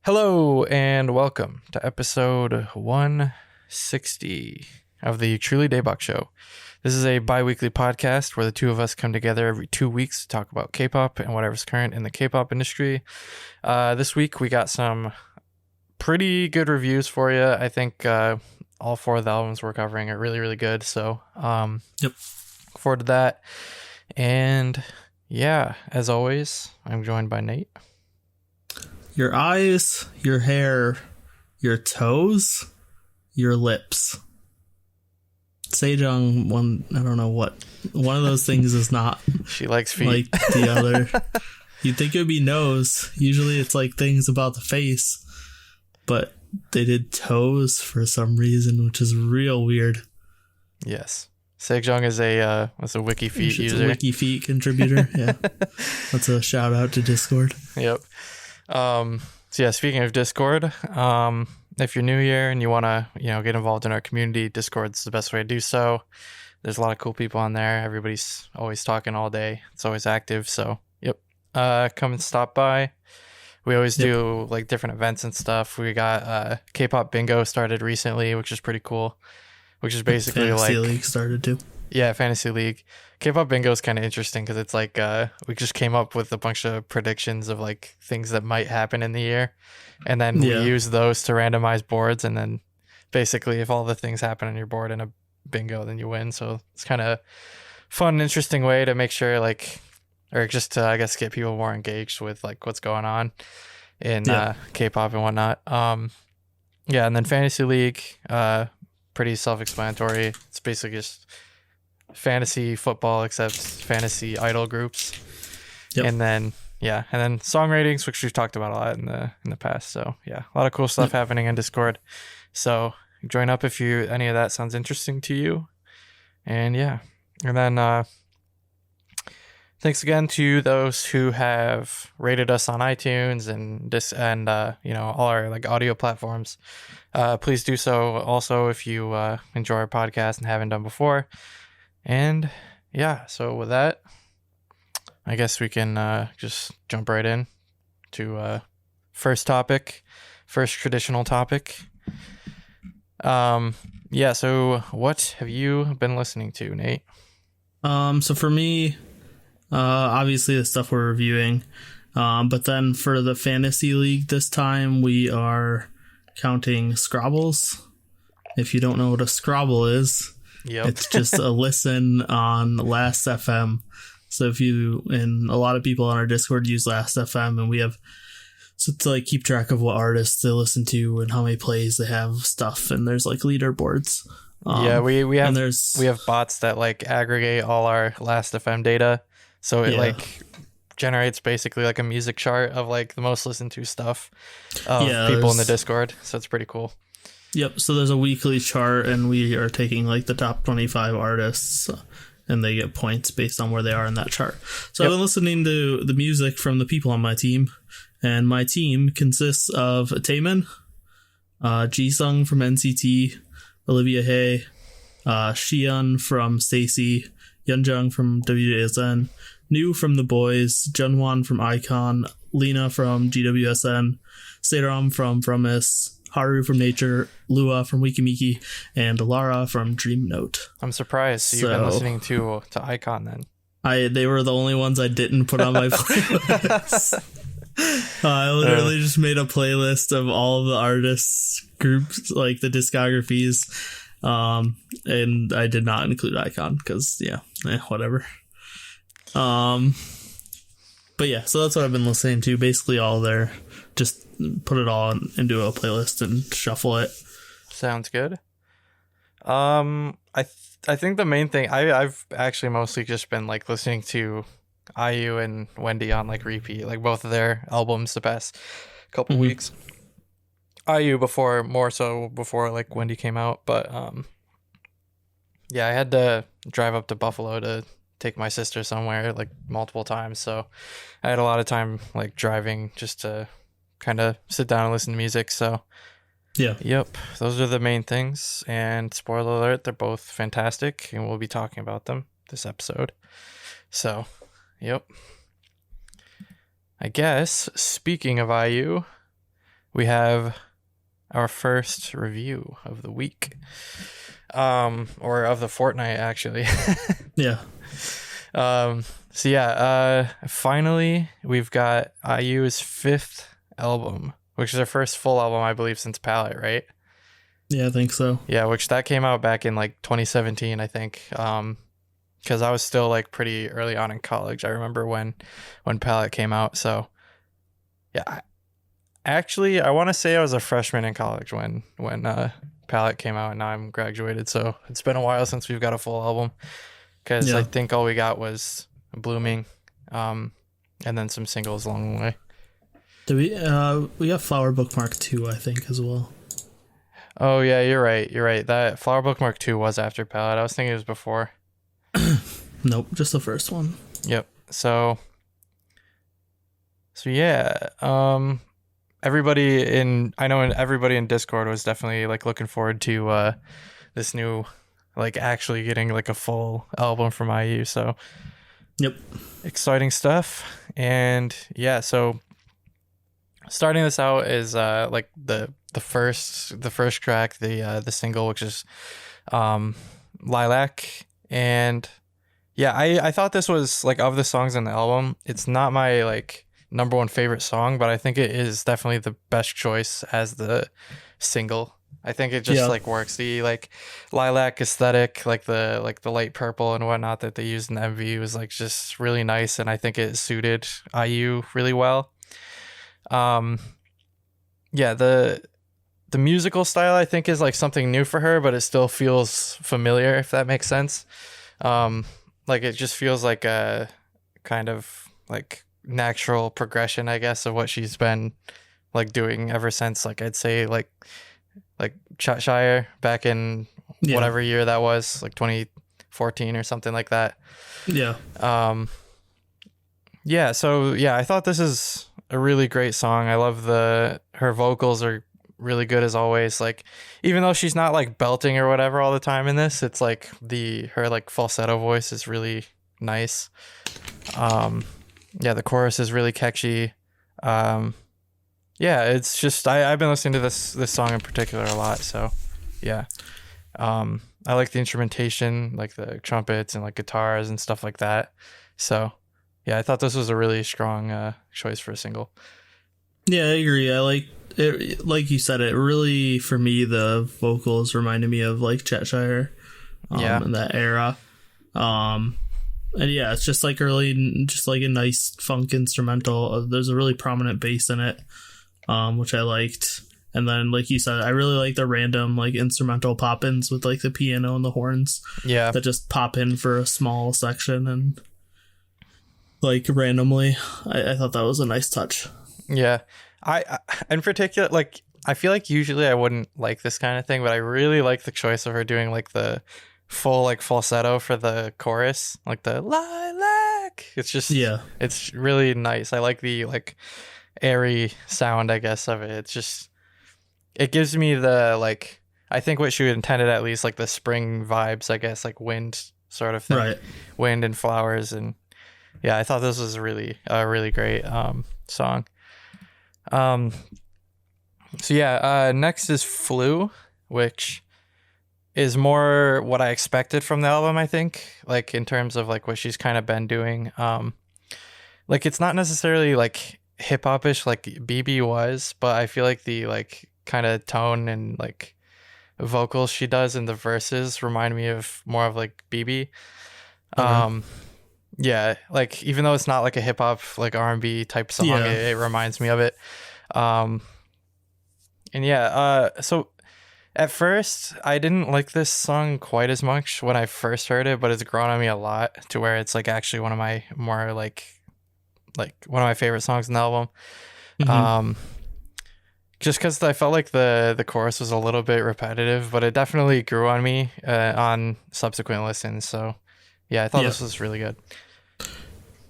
Hello and welcome to episode 160 of the Truly Daebak Show. This is a bi-weekly podcast where the two of us come together every 2 weeks to talk about K-pop and whatever's current in the K-pop industry. This week we got some pretty good reviews for you. I think all four of the albums we're covering are really, really good. So look forward to that. And yeah, as always, I'm joined by Nate. Your eyes, your hair, your toes, your lips. Sejeong, I don't know what. One of those things is not. She likes feet. Like the other. You'd think it would be nose. Usually it's like things about the face. But they did toes for some reason, which is real weird. Yes. Sejeong is a wiki feet user. A wiki feet contributor, yeah. That's a shout out to Discord. Yep. So yeah, speaking of Discord, if you're new here and you want to, get involved in our community, Discord's the best way to do so. There's a lot of cool people on there. Everybody's always talking all day. It's always active. So, yep. Come and stop by. We always do like different events and stuff. We got K-pop bingo started recently, which is pretty cool. Which is basically Fantasy League started too. Yeah, Fantasy League. K-pop bingo is kind of interesting because it's like we just came up with a bunch of predictions of like things that might happen in the year, and then we use those to randomize boards, and then basically if all the things happen on your board in a bingo, then you win. So it's kind of fun, interesting way to make sure or just to I guess get people more engaged with like what's going on in K-pop and whatnot. And then Fantasy League, pretty self-explanatory. It's basically just fantasy football except fantasy idol groups. And then song ratings, which we've talked about a lot in the past. So yeah, a lot of cool stuff happening in Discord. So join up if any of that sounds interesting to you. And then thanks again to those who have rated us on iTunes and all our like audio platforms. Please do so also if you enjoy our podcast and haven't done before. And so with that, I guess we can just jump right in to first traditional topic. So what have you been listening to, Nate? So for me, obviously the stuff we're reviewing, but then for the Fantasy League this time we are counting Scrabbles. If you don't know what a Scrabble is, it's just a listen on Last FM. So and a lot of people on our Discord use Last FM, and we have to like keep track of what artists they listen to and how many plays they have stuff, and there's like leaderboards. We have bots that like aggregate all our Last FM data, so it like generates basically like a music chart of like the most listened to stuff of people in the Discord. So it's pretty cool. Yep. So there's a weekly chart, and we are taking like the top 25 artists, and they get points based on where they are in that chart. So I've been listening to the music from the people on my team, and my team consists of Taemin, Jisung from NCT, Olivia Hae, Xian from Stacey, Yeonjung from WJSN, New from The Boys, Junhwan from iKON, Lena from GWSN, Sejeong from Fromis, Haru from Nature, Lua from Wikimiki, and Lara from Dream Note. I'm surprised. So you've been listening to iKON then. They were the only ones I didn't put on my playlist. I literally just made a playlist of all of the artists' groups, like the discographies, and I did not include iKON because, whatever. But yeah, so that's what I've been listening to. Basically all there. Just put it all into a playlist and shuffle it. Sounds good. I think the main thing I've actually mostly just been like listening to IU and Wendy on like repeat, like both of their albums the past couple weeks. IU more so before like Wendy came out, but I had to drive up to Buffalo to take my sister somewhere like multiple times, so I had a lot of time like driving just to kind of sit down and listen to music. So those are the main things, and spoiler alert, they're both fantastic, and we'll be talking about them this episode. So I guess speaking of IU, we have our first review of the week, or of the fortnight, actually. Yeah. So yeah, finally we've got IU's 5th album, which is her first full album, I believe, since Palette, right? Yeah, I think so. Yeah, which that came out back in like 2017, I think. Because I was still like pretty early on in college. I remember when Palette came out. So yeah, I want to say I was a freshman in college when Palette came out, and now I'm graduated. So it's been a while since we've got a full album. Because I think all we got was Blooming, and then some singles along the way. Did we got Flower Bookmark 2, I think, as well. Oh yeah, you're right. That Flower Bookmark 2 was after Palette. I was thinking it was before. Nope, just the first one. Yep. So yeah, everybody in Discord was definitely like looking forward to this new, like, actually getting like a full album from IU. So yep, exciting stuff. And yeah, so starting this out is like the first track, the single, which is Lilac. And yeah, I thought this was, like, of the songs on the album, it's not my like number one favorite song, but I think it is definitely the best choice as the single. I think it just like works. The like lilac aesthetic, like the light purple and whatnot that they used in the MV was like just really nice, and I think it suited IU really well. Yeah, the musical style I think is like something new for her, but it still feels familiar, if that makes sense. Like it just feels like a kind of like natural progression, I guess, of what she's been like doing ever since, like, I'd say like Chatshire back in whatever year that was, like 2014 or something like that. Yeah. Yeah, so yeah, I thought this is a really great song. I love her vocals are really good as always. Like, even though she's not like belting or whatever all the time in this, it's like her like falsetto voice is really nice. Yeah, the chorus is really catchy. Yeah, it's just I've been listening to this song in particular a lot, so yeah. I like the instrumentation, like the trumpets and like guitars and stuff like that. So yeah, I thought this was a really strong choice for a single. Yeah, I agree. I like it, like you said, it really, for me, the vocals reminded me of like Chatshire, in that era. And yeah, it's just like just like a nice funk instrumental. There's a really prominent bass in it, which I liked. And then, like you said, I really like the random like instrumental pop-ins with like the piano and the horns. Yeah, that just pop in for a small section and like randomly. I thought that was a nice touch. Yeah, I in particular, like, I feel like usually I wouldn't like this kind of thing, but I really like the choice of her doing like the full like falsetto for the chorus, like the lilac. It's just it's really nice. I like the like airy sound, I guess, of it. It's just, it gives me the, like, I think what she intended, at least, like the spring vibes, I guess, like wind sort of thing, right? Wind and flowers. And yeah, I thought this was a really great song. So yeah, next is Flu, which is more what I expected from the album, I think, like in terms of like what she's kind of been doing. Like, it's not necessarily like hip hop-ish like BB was, but I feel like the like kind of tone and like vocals she does in the verses remind me of more of like BB. Yeah, like, even though it's not like a hip hop like R&B type song, it reminds me of it. And yeah, so at first I didn't like this song quite as much when I first heard it, but it's grown on me a lot to where it's like actually one of my more like one of my favorite songs in the album. Mm-hmm. Just because I felt like the chorus was a little bit repetitive, but it definitely grew on me on subsequent listens. So yeah, I thought this was really good.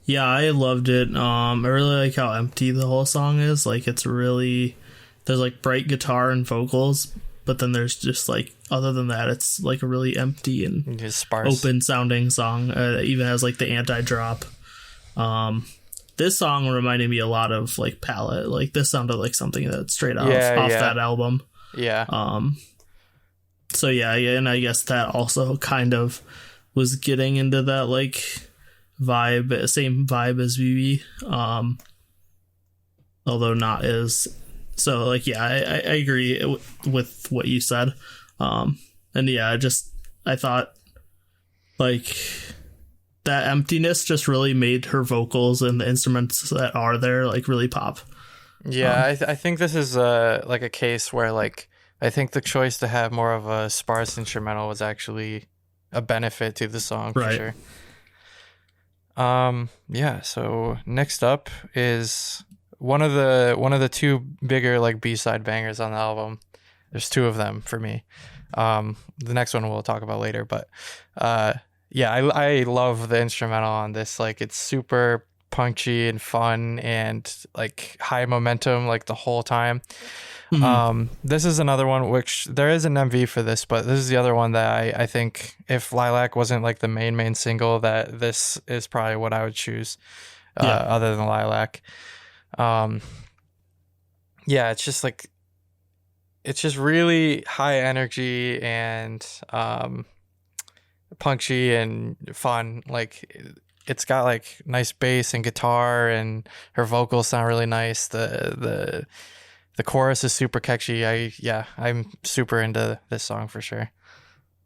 Yeah, I loved it. I really like how empty the whole song is. Like, it's really, there's like bright guitar and vocals, but then there's just like, other than that, it's like a really empty and just sparse, open sounding song. Even has like the anti-drop. this song reminded me a lot of like Palette. Like this sounded like something that's straight off that album. Yeah. So yeah, and I guess that also kind of was getting into that like vibe, same vibe as VV. Although not as so like yeah, I agree with what you said. And yeah, I thought like that emptiness just really made her vocals and the instruments that are there like really pop. Yeah, I think this is like a case where like I think the choice to have more of a sparse instrumental was actually a benefit to the song for sure. Yeah, so next up is one of the two bigger like B-side bangers on the album. There's two of them for me. The next one we'll talk about later, but yeah, I love the instrumental on this. Like it's super punchy and fun and like high momentum like the whole time. This is another one which there is an MV for this, but this is the other one that I think if Lilac wasn't like the main single, that this is probably what I would choose other than Lilac. Yeah, it's just like it's just really high energy and punchy and fun. Like it's got like nice bass and guitar, and her vocals sound really nice. The chorus is super catchy. I'm super into this song for sure.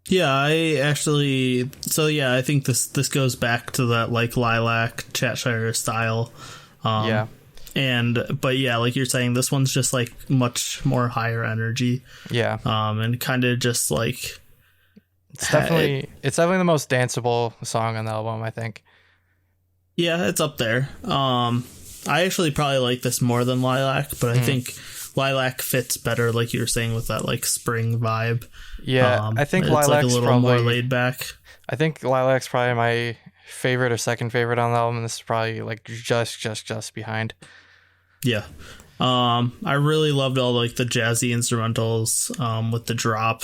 Yeah, I think this goes back to that like Lilac Chatshire style. But yeah, like you're saying, this one's just like much more higher energy. Yeah. And kind of just like it's definitely the most danceable song on the album, I think. Yeah, it's up there. I actually probably like this more than Lilac, but I think Lilac fits better, like you were saying, with that like spring vibe. Yeah, I think Lilac's like a little probably more laid back. I think Lilac's probably my favorite or second favorite on the album. This is probably like just behind. Yeah. I really loved all like the jazzy instrumentals with the drop.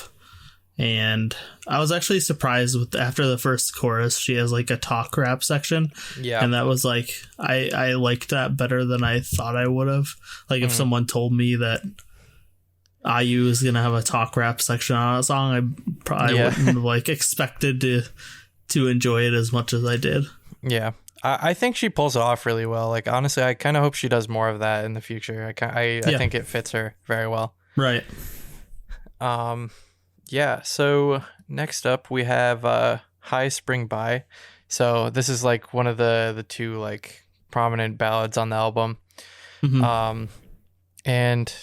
And I was actually surprised with after the first chorus, she has like a talk rap section. Yeah. And that was like, I liked that better than I thought I would have. Like if someone told me that IU is going to have a talk rap section on a song, I probably wouldn't have like expected to enjoy it as much as I did. Yeah. I think she pulls it off really well. Like, honestly, I kind of hope she does more of that in the future. I think it fits her very well. Right. Yeah, so next up we have High Spring By. So this is like one of the two like prominent ballads on the album. And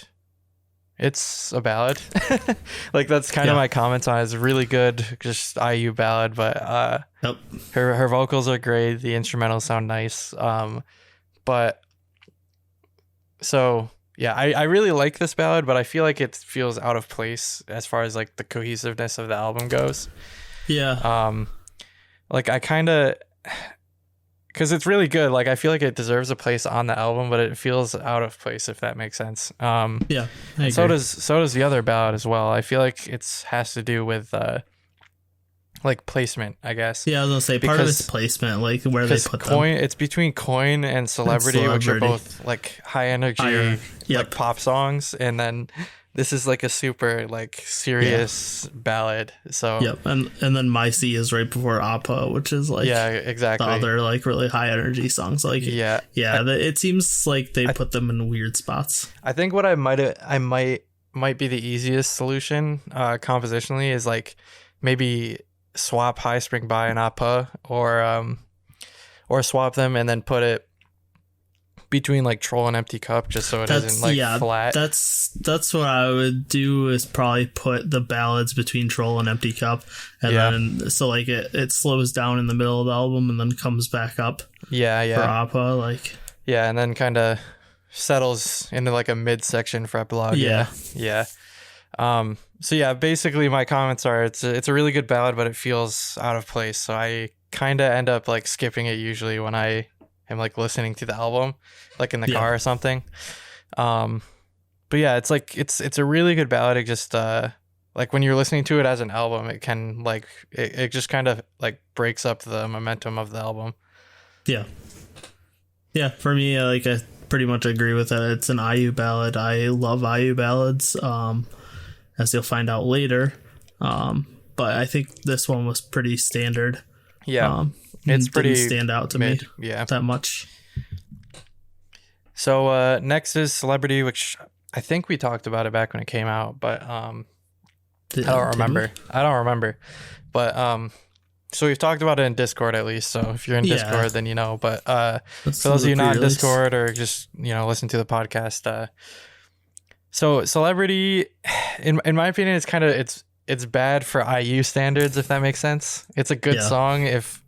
it's a ballad. Like that's kind of my comments on it. It's a really good just IU ballad, but her vocals are great, the instrumentals sound nice. But so yeah, I really like this ballad, but I feel like it feels out of place as far as like the cohesiveness of the album goes. Yeah. Like I kind of, because it's really good. Like I feel like it deserves a place on the album, but it feels out of place, if that makes sense. Yeah. So does the other ballad as well. I feel like it has to do with like placement, I guess. Yeah, I was gonna say part of it's placement, like where they put Coin, them. It's between Coin and Celebrity, which are both like high energy, like pop songs, and then this is like a super like serious ballad. So and then My Sea is right before Appa, which is like exactly the other like really high energy songs. Like it seems like they put them in weird spots. I think what I might be the easiest solution compositionally is like maybe swap High Spring By and Appa, or swap them and then put it between like Troll and Empty Cup, just so it isn't like flat. That's what I would do, is probably put the ballads between Troll and Empty Cup, and then so like it slows down in the middle of the album and then comes back up. For Appa, like and then kind of settles into like a mid section for Epilogue. So yeah, basically my comments are it's a really good ballad, but it feels out of place. So I kind of end up like skipping it usually when I am like listening to the album, like in the car or something. But yeah, it's like it's a really good ballad. It just like when you're listening to it as an album, it can like it just kind of like breaks up the momentum of the album. Yeah, for me, like I pretty much agree with that. It's an IU ballad. I love IU ballads, as you'll find out later. But I think this one was pretty standard. Yeah, it's pretty didn't stand out to mid, me yeah, that much. So next is Celebrity, which I think we talked about it back when it came out, but I don't remember. But so we've talked about it in Discord at least. So if you're in Discord, then you know. But for those of you not in Discord or just listen to the podcast, so Celebrity, in my opinion, it's kind of it's bad for IU standards, if that makes sense. It's a good song if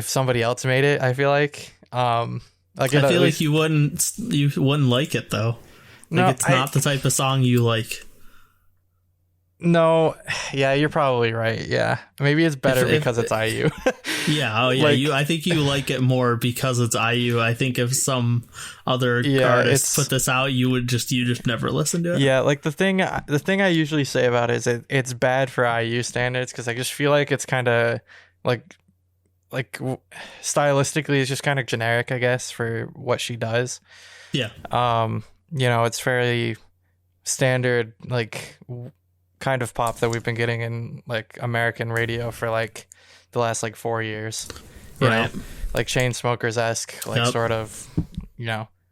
somebody else made it. I feel like I feel like you wouldn't like it though. Like it's not the type of song you like. No, yeah, you're probably right. Yeah, maybe it's better because it's IU. Yeah, I think you like it more because it's IU. I think if some other artists put this out, you just never listen to it. Yeah, like the thing I usually say about it is it's bad for IU standards because I just feel like it's kind of like stylistically it's just kind of generic, I guess, for what she does. Yeah. It's fairly standard, like kind of pop that we've been getting in like American radio for like the last like 4 years. You know, like Chainsmokers-esque, like sort of,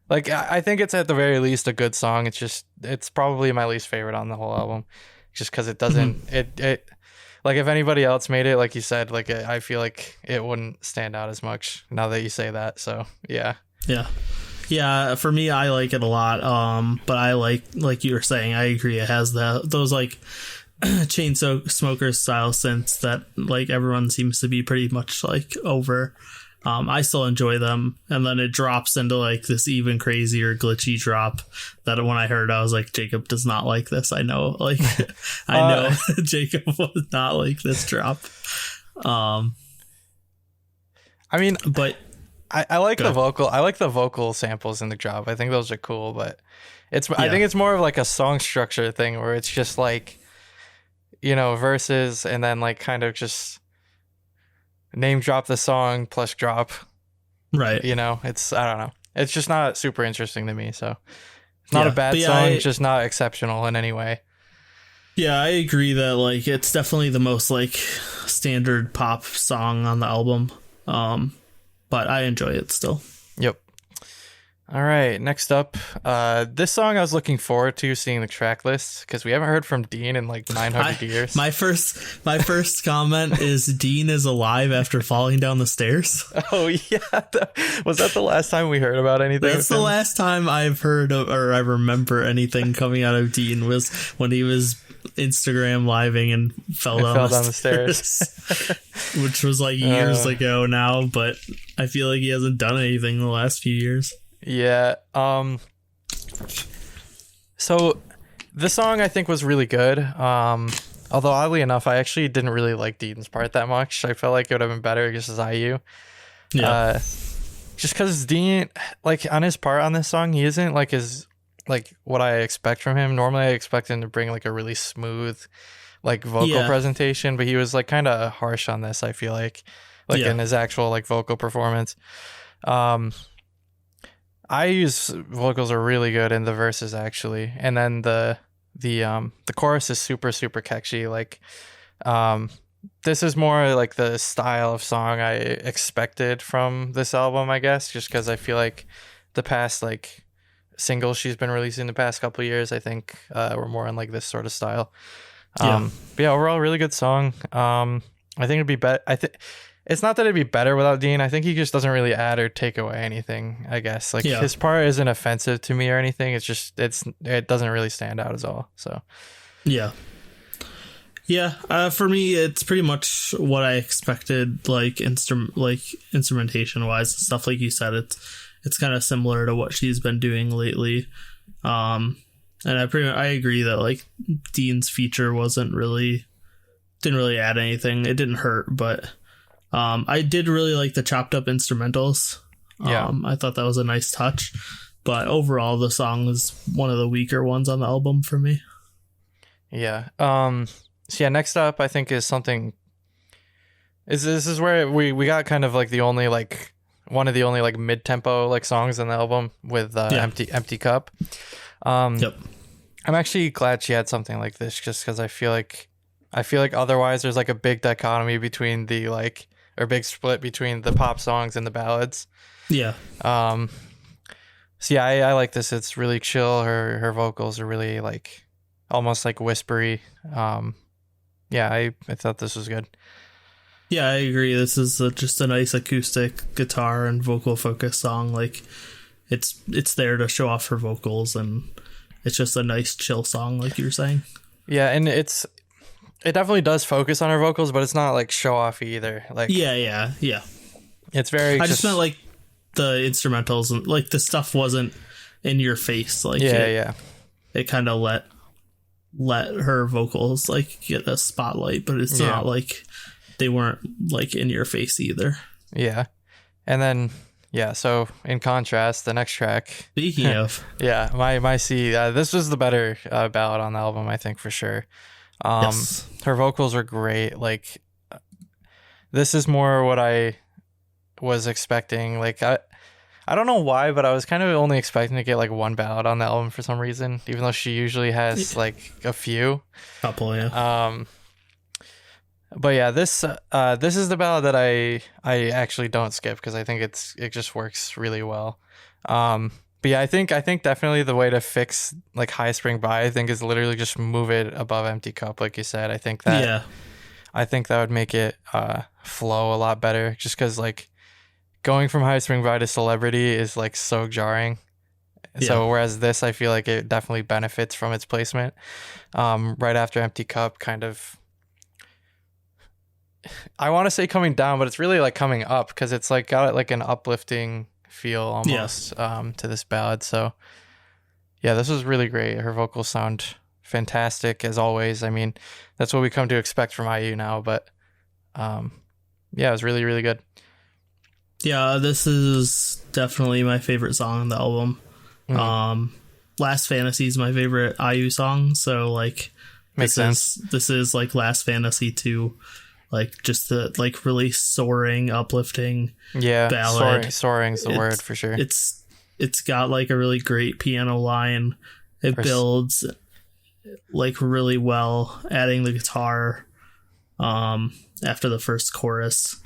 like I think it's at the very least a good song. It's probably my least favorite on the whole album, just because it doesn't it like if anybody else made it, like you said, like I feel like it wouldn't stand out as much now that you say that. So yeah. For me, I like it a lot. But I like you were saying, I agree. It has those like chain smokers style synths that like everyone seems to be pretty much like over. I still enjoy them, and then it drops into like this even crazier glitchy drop that when I heard, I was like, Jacob does not like this. I know, like I know Jacob would not like this drop. I mean, but I like the vocal. I like the vocal samples in the drop. I think those are cool, but I think it's more of like a song structure thing where it's just like, verses and then like kind of just name drop the song plus drop. Right. It's, I don't know. It's just not super interesting to me. So it's not a bad song, just not exceptional in any way. Yeah, I agree that like it's definitely the most like standard pop song on the album. But I enjoy it still. Yep. All right. Next up, this song I was looking forward to seeing the track list because we haven't heard from Dean in like 900 years. My first comment is Dean is alive after falling down the stairs. Oh yeah, was that the last time we heard about anything? That's the last time I've heard of, or I remember anything coming out of Dean was when he was Instagram living and fell down the stairs. Which was like years ago now, but I feel like he hasn't done anything in the last few years. Yeah. So this song I think was really good. Although oddly enough, I actually didn't really like Dean's part that much. I felt like it would have been better just as IU. Yeah. Just because Dean, like on his part on this song, he isn't like what I expect from him. Normally I expect him to bring like a really smooth like vocal presentation, but he was like kind of harsh on this, I feel like in his actual like vocal performance. IU's vocals are really good in the verses actually, and then the chorus is super super catchy. Like this is more like the style of song I expected from this album, I guess, just because I feel like the past like singles she's been releasing the past couple of years, I think were more in like this sort of style. But yeah, overall really good song. I think it'd be better. It's not that it'd be better without Dean. I think he just doesn't really add or take away anything, I guess. Like his part isn't offensive to me or anything. It's just it doesn't really stand out as all. So yeah. For me, it's pretty much what I expected. Like instrumentation wise, stuff like you said. It's kind of similar to what she's been doing lately. And I agree that like Dean's feature didn't really add anything. It didn't hurt, but I did really like the chopped up instrumentals. I thought that was a nice touch, but overall the song is one of the weaker ones on the album for me. Yeah. So yeah, next up I think is something. This is where we got kind of like the only like one of the only like mid-tempo like songs on the album with Empty Cup. Yep. I'm actually glad she had something like this, just because I feel like otherwise there's like a big dichotomy between the like, or big split between the pop songs and the ballads. Yeah. So yeah, I like this. It's really chill. Her vocals are really like almost like whispery. Yeah, I thought this was good. Yeah, I agree. This is just a nice acoustic guitar and vocal focus song. Like, it's there to show off her vocals, and it's just a nice chill song, like you were saying. Yeah, and it definitely does focus on her vocals, but it's not like show off either. Like, yeah. It's very. I just meant like the instrumentals and like the stuff wasn't in your face. Like, yeah. It kind of let her vocals like get a spotlight, but it's not like they weren't like in your face either. Yeah. And then so in contrast, the next track, speaking of my C, this was the better ballad on the album, I think, for sure. Yes. Her vocals are great. Like, this is more what I was expecting. Like, I don't know why, but I was kind of only expecting to get like one ballad on the album for some reason, even though she usually has like a few. Couple, yeah. But yeah, this is the ballad that I actually don't skip, because I think it just works really well. But yeah, I think definitely the way to fix like High Spring By, I think, is literally just move it above Empty Cup, like you said. I think that would make it flow a lot better, just because like going from High Spring By to Celebrity is like so jarring. So whereas this, I feel like it definitely benefits from its placement. Right after Empty Cup, kind of, I want to say coming down, but it's really like coming up, because it's like got like an uplifting feel almost to this ballad. So yeah, this was really great. Her vocals sound fantastic as always. I mean, that's what we come to expect from IU now, but yeah, it was really, really good. Yeah, this is definitely my favorite song on the album. Last Fantasy is my favorite IU song, so like makes sense. This is like Last Fantasy 2, like just the like really soaring, uplifting ballad. Soaring's the word for sure. It's got like a really great piano line. It builds like really well, adding the guitar after the first chorus.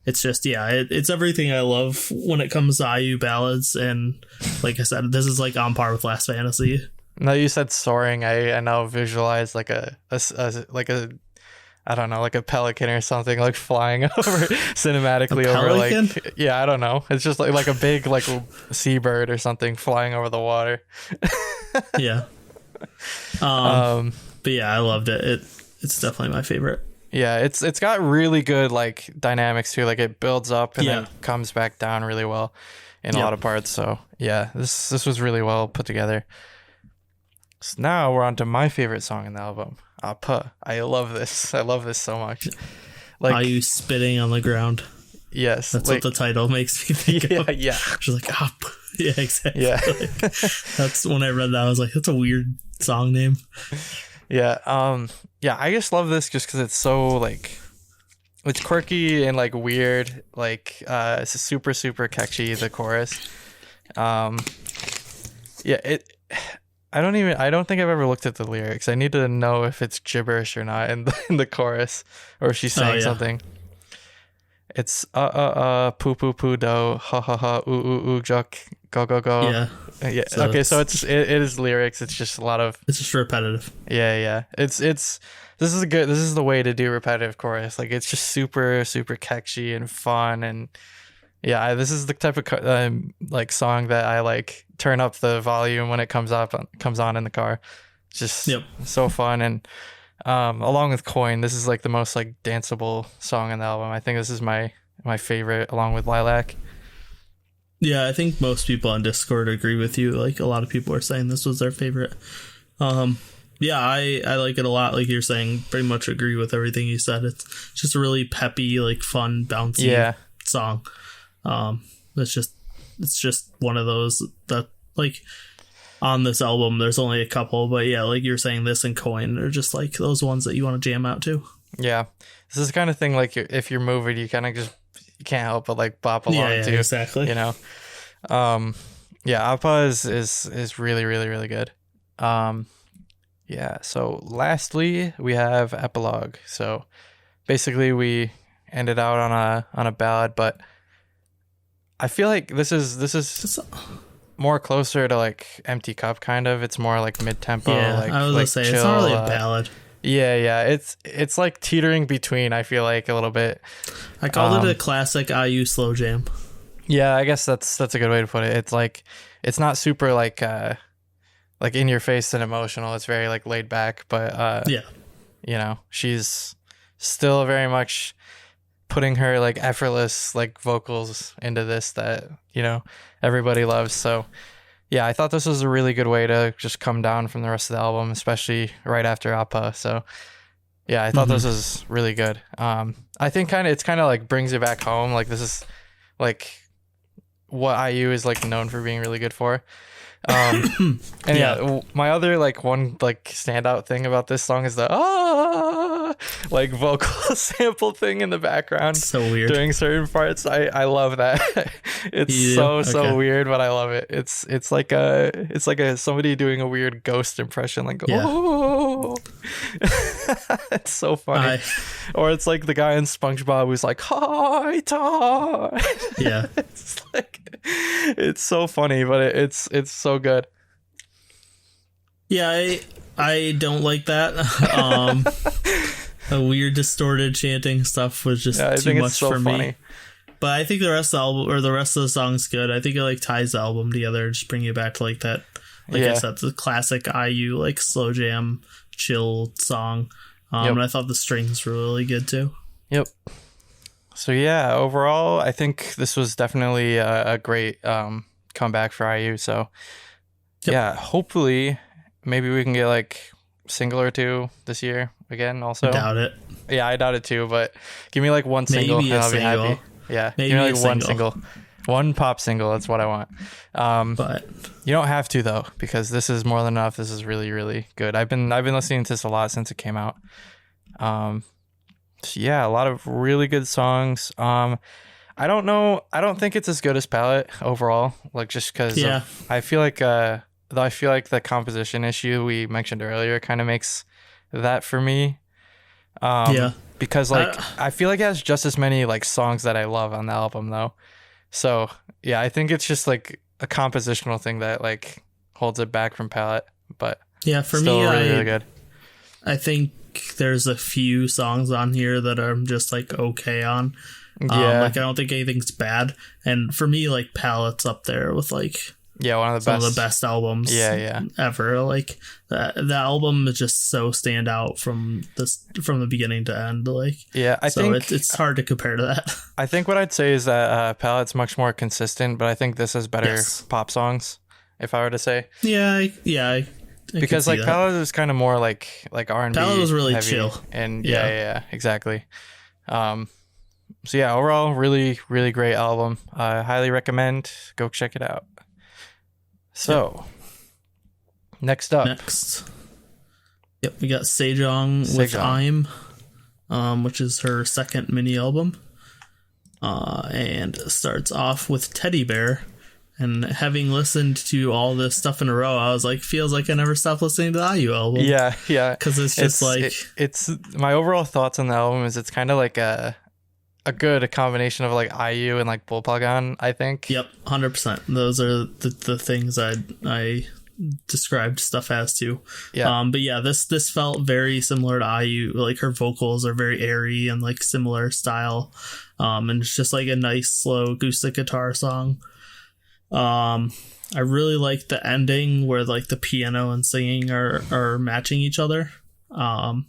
It's just, it's everything I love when it comes to IU ballads. And like I said, this is like on par with Last Fantasy. Now you said soaring, I now visualize like a I don't know, like a pelican or something, like flying over cinematically over like, I don't know. It's just like a big like seabird or something flying over the water. Yeah. But yeah, I loved it. It's definitely my favorite. Yeah, it's got really good like dynamics too. Like, it builds up and then comes back down really well in a lot of parts. So yeah, this was really well put together. So now we're on to my favorite song in the album. I love this. I love this so much. Like, are you spitting on the ground? Yes, that's like, what the title makes me think of. Yeah. She's like, yeah, exactly. Yeah, like, that's when I read that. I was like, that's a weird song name. Yeah. I just love this just because it's so like, it's quirky and like weird. Like, it's super, super catchy, the chorus. I don't think I've ever looked at the lyrics. I need to know if it's gibberish or not in the chorus, or if she's saying something. It's poo poo poo do ha ha ha ooh ooh ooh juck go go go. Yeah. So okay, so it is lyrics. It's just a lot of. It's just repetitive. Yeah. This is the way to do repetitive chorus. Like, it's just super, super catchy and fun, and yeah, this is the type of like song that I like turn up the volume when it comes on in the car. It's just so fun. And along with Coin, this is like the most like danceable song on the album. I think this is my favorite, along with Lilac. Yeah, I think most people on Discord agree with you. Like, a lot of people are saying this was their favorite. Yeah, I like it a lot. Like you're saying, pretty much agree with everything you said. It's just a really peppy, like fun, bouncy song. It's just one of those that, like, on this album there's only a couple, but yeah, like you're saying, this and Coin are just like those ones that you want to jam out to. Yeah, this is the kind of thing, like, if you're moving, you kind of just, you can't help but like bop along to, exactly. you know. Yeah, Appa is really, really, really good. Yeah, so lastly we have Epilogue. So basically we ended out on a ballad, but I feel like this is more closer to like Empty Cup kind of. It's more like mid-tempo, like I was gonna say chill, it's not really a ballad. Yeah, it's like teetering between, I feel like, a little bit. I called it a classic IU slow jam. Yeah, I guess that's a good way to put it. It's like it's not super like in your face and emotional. It's very like laid back, but yeah, you know, she's still very much putting her like effortless like vocals into this that, you know, everybody loves. So yeah, I thought this was a really good way to just come down from the rest of the album, especially right after Appa. So yeah, I thought this was really good. I think it's kind of like brings you back home. Like this is like what IU is like known for being really good for. And yeah, my other like one like standout thing about this song is the like vocal sample thing in the background. So weird during certain parts. I love that. It's so weird, but I love it. It's like a somebody doing a weird ghost impression, like oh. It's so funny. Or it's like the guy in SpongeBob who's like hi Todd. Yeah. It's like it's so funny, but it's so good. Yeah, I don't like that. A weird distorted chanting stuff was just too much for me. But I think the rest of the album or the rest of the song's good. I think it like ties the album together, just bring you back to like that. Like I said, the classic IU like slow jam, chill song. And I thought the strings were really good too. Yep. So yeah, overall, I think this was definitely a great comeback for IU. So yeah, hopefully maybe we can get like single or two this year again. Also, I doubt it. Yeah, I doubt it too. But give me like one single and I'll be happy. Yeah, maybe give me like one single, one pop single. That's what I want. But you don't have to though, because this is more than enough. This is really, really good. I've been listening to this a lot since it came out. So yeah, a lot of really good songs. I don't know. I don't think it's as good as Palette overall. Like just because I feel like the composition issue we mentioned earlier kind of makes that for me. Because like I feel like it has just as many like songs that I love on the album though. So yeah, I think it's just like a compositional thing that like holds it back from Palette. But yeah, for still me, really good. I think there's a few songs on here that I'm just like okay on. Like I don't think anything's bad. And for me, like Palette's up there with like one of the best albums ever. Like the album is just so stand out from the beginning to end. Like I think it's hard to compare to that. I think what I'd say is that Palette's much more consistent, but I think this has better pop songs, if I were to say. I because like Palette is kind of more like R&B. Palette was really heavy, chill. And exactly. So yeah, overall, really, really great album. Highly recommend. Go check it out. So, next up. We got Sejeong with I'm, which is her second mini album. And starts off with Teddy Bear. And having listened to all this stuff in a row, I was like, feels like I never stopped listening to the IU album. Yeah. Because it's just it's my overall thoughts on the album is it's kind of like a good combination of like IU and like Bullpugon, I think. Yep, 100%. Those are the things I described stuff as too. Yeah. But yeah, this felt very similar to IU. Like her vocals are very airy and like similar style. And it's just like a nice slow acoustic guitar song. I really like the ending where like the piano and singing are matching each other. But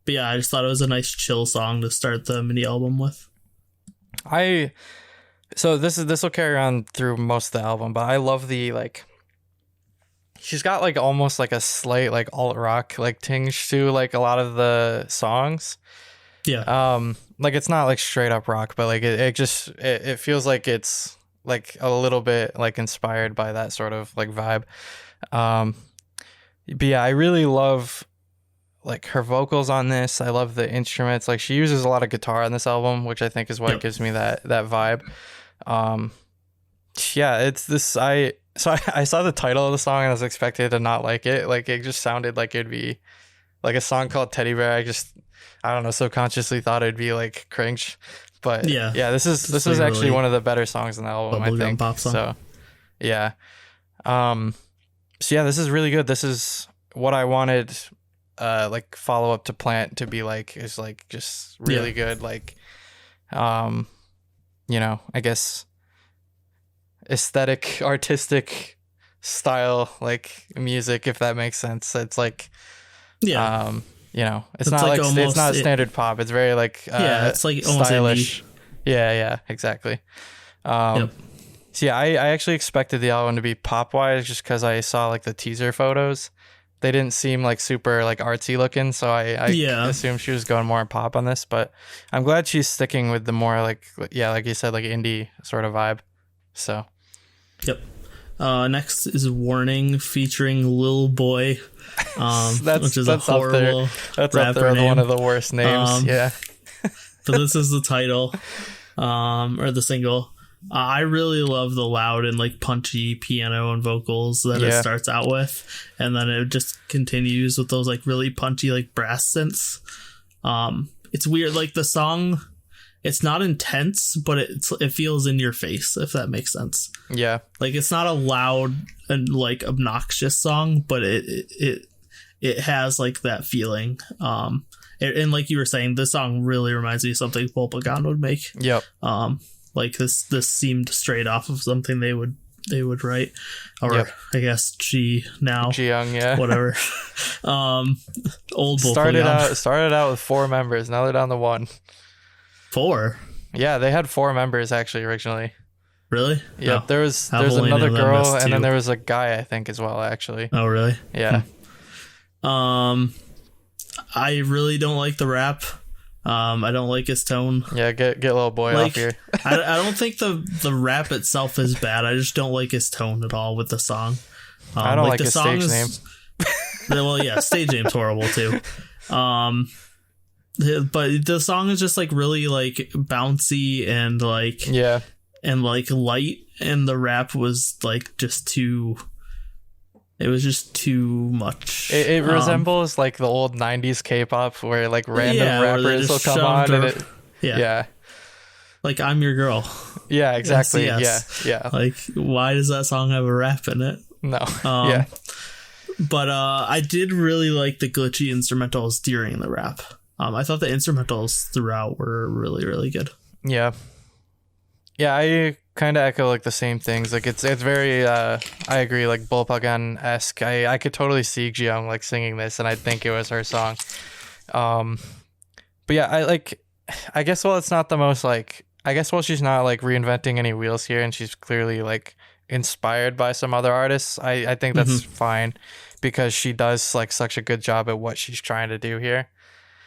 yeah, I just thought it was a nice chill song to start the mini album with. So this will carry on through most of the album, but I love the like she's got like almost like a slight like alt rock like tinge to like a lot of the songs. Yeah. Like it's not like straight up rock, but like it feels like it's like a little bit like inspired by that sort of like vibe. But yeah, I really love like her vocals on this. I love the instruments. Like she uses a lot of guitar on this album, which I think is what gives me that vibe. Yeah, it's this. I saw the title of the song and I was expected to not like it. Like it just sounded like it'd be like a song called Teddy Bear. I don't know, subconsciously thought it'd be like cringe. But yeah, this is actually really one of the better songs on the album, I think. Pop song. So yeah. So yeah, this is really good. This is what I wanted like follow up to Plant to be like, is like just really good, like you know, I guess aesthetic, artistic style like music, if that makes sense. It's like you know, it's not like almost, it's not standard pop. It's very like it's like stylish. Yeah, exactly. So yeah, I actually expected the album to be pop wise just because I saw like the teaser photos. They didn't seem like super like artsy looking, so I assumed she was going more pop on this. But I'm glad she's sticking with the more like like you said, like indie sort of vibe. So next is Warning featuring Lil Boy. Which is a horrible that's up there with one of the worst names. But this is the title or the single. I really love the loud and like punchy piano and vocals that it starts out with, and then it just continues with those like really punchy like brass synths. It's weird, like the song, it's not intense, but it feels in your face, if that makes sense. Yeah, like it's not a loud and like obnoxious song, but it has like that feeling. And like you were saying, this song really reminds me of something Daebak would make. Yep. Like this seemed straight off of something they would write, or I guess Sejeong, whatever. Old started out with 4 members. Now they're down to 1. 4. Yeah, they had 4 members actually originally. Really? Yeah, there's another girl and then there was a guy, I think, as well. Actually. Oh, really? Yeah. I really don't like the rap. I don't like his tone. Yeah, get Little Boy off here. I don't think the rap itself is bad. I just don't like his tone at all with the song. I don't like his stage name. Well, yeah, stage name's horrible too. But the song is just like really like bouncy and like and like light, and the rap was like just too. It was just too much. It resembles like the old 90s K-pop where like random rappers will come on and like I'm Your Girl. Yeah, exactly. Yeah. Like, why does that song have a rap in it? No. But I did really like the glitchy instrumentals during the rap. I thought the instrumentals throughout were really, really good. Yeah. Yeah, I kind of echo like the same things. Like it's very I agree, like Daebak-esque. I could totally see Sejeong like singing this, and I think it was her song. But yeah, I guess it's not the most like, I guess she's not like reinventing any wheels here, and she's clearly like inspired by some other artists. I think that's fine, because she does like such a good job at what she's trying to do here.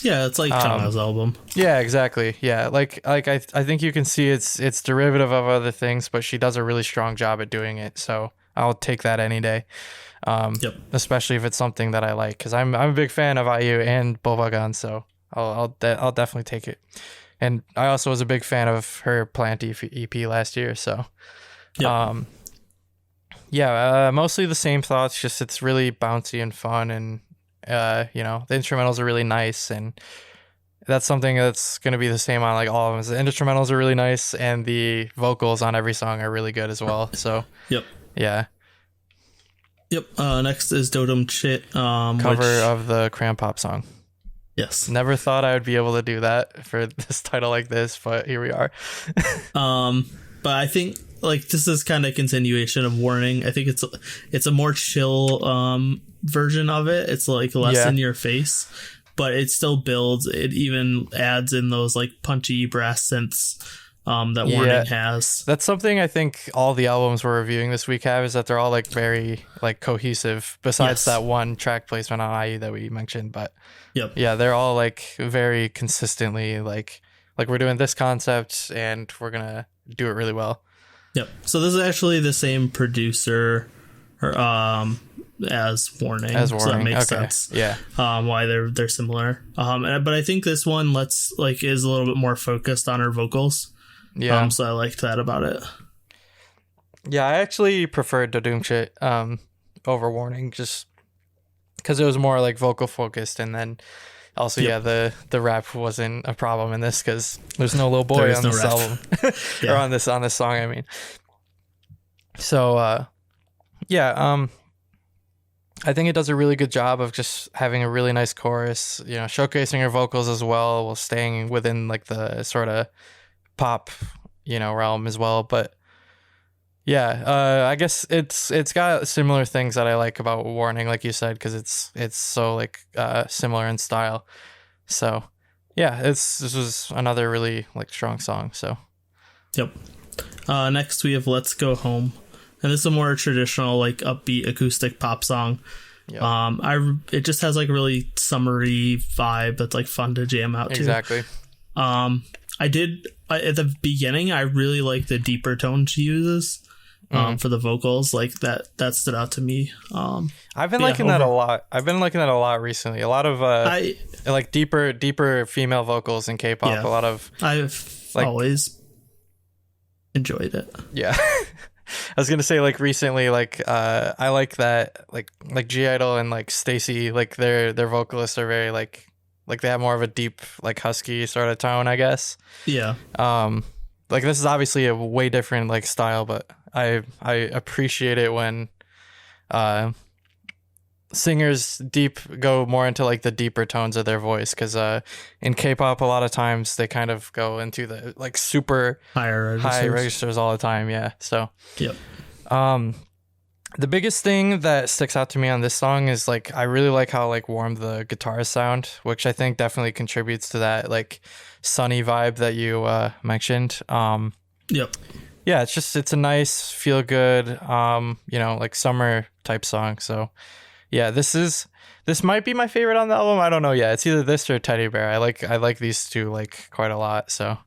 Yeah, it's like Chana's album. Yeah, exactly. Yeah, like I think you can see it's derivative of other things, but she does a really strong job at doing it. So I'll take that any day. Especially if it's something that I like, because I'm a big fan of IU and Daebak, so I'll definitely take it. And I also was a big fan of her Plant EP last year. So mostly the same thoughts. Just it's really bouncy and fun, and you know, the instrumentals are really nice, and that's something that's going to be the same on like all of them. The instrumentals are really nice, and the vocals on every song are really good as well. So next is Dodum Chit, cover of the Cram Pop song. Yes, never thought I would be able to do that for this title like this, but here we are. But I think like this is kind of continuation of Warning. I think it's a more chill version of it. It's like less in your face, but it still builds. It even adds in those like punchy brass synths that Warning has. That's something I think all the albums we're reviewing this week have, is that they're all like very like cohesive, besides that one track placement on IU that we mentioned. But they're all like very consistently like we're doing this concept and we're gonna do it really well. So this is actually the same producer, as Warning. As Warning, so that makes okay. sense. Yeah. Why they're similar. But I think this one is a little bit more focused on her vocals. Yeah. So I liked that about it. Yeah, I actually preferred Dodumche over Warning, just because it was more like vocal focused, and then also the rap wasn't a problem in this because there's no little boy on this album or on this song. I mean, so I think it does a really good job of just having a really nice chorus, showcasing her vocals as well, while staying within like the sort of pop, realm as well. But yeah, I guess it's got similar things that I like about Warning, like you said, because it's so like similar in style. So yeah, this was another really like strong song. So yep. Next we have Let's Go Home, and this is a more traditional like upbeat acoustic pop song. Yep. It just has like a really summery vibe that's like fun to jam out to. Exactly. At the beginning, I really like the deeper tone she uses for the vocals. Like that stood out to me. I've been liking that a lot. I've been liking that a lot recently. A lot of like deeper female vocals in K-pop. Yeah, a lot of I've always enjoyed it. Yeah. I was gonna say like recently, like I like that like G-Idol and like Stacy, like their vocalists are very like they have more of a deep like husky sort of tone, I guess. Yeah. Like this is obviously a way different like style, but I appreciate it when singers go more into like the deeper tones of their voice, because in K-pop a lot of times they kind of go into the like super high registers all the time. Yeah. So yep. The biggest thing that sticks out to me on this song is like I really like how like warm the guitars sound, which I think definitely contributes to that like sunny vibe that you mentioned. Yep. Yeah, it's a nice feel good like summer type song. So yeah, this might be my favorite on the album. I don't know. Yeah, it's either this or Teddy Bear. I like these two like quite a lot. So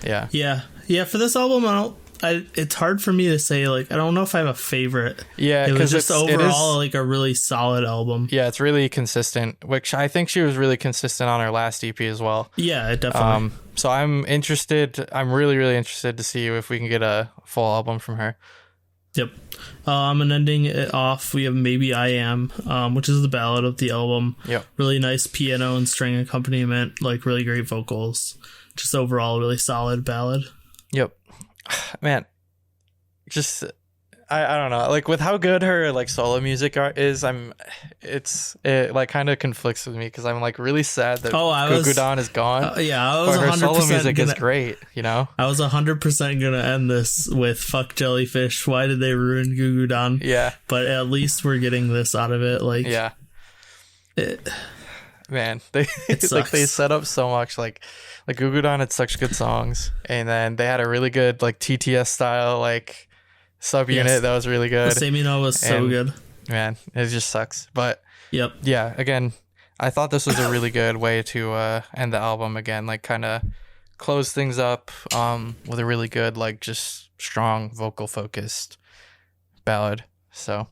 yeah. Yeah. For this album, it's hard for me to say. Like, I don't know if I have a favorite. Yeah, it was just overall like a really solid album. Yeah, it's really consistent, which I think she was really consistent on her last EP as well. Yeah, definitely. So I'm interested. I'm really, really interested to see if we can get a full album from her. Yep. And ending it off, we have Maybe I Am, which is the ballad of the album. Yep. Really nice piano and string accompaniment, like really great vocals. Just overall, really solid ballad. Yep. Man, just I don't know, like with how good her like solo music is, it like kind of conflicts with me because I'm like really sad that Gugudan is gone. I was but her solo music is great, I was 100% gonna end this with fuck Jellyfish, why did they ruin Gugudan? Yeah, but at least we're getting this out of it. Like, yeah, man, they like they set up so much. Like Gugudan had such good songs, and then they had a really good like TTS style like subunit that was really good. The Samino was so good. Man, it just sucks. But yep. Yeah, again, I thought this was a really good way to end the album again, like kind of close things up with a really good like just strong vocal focused ballad. So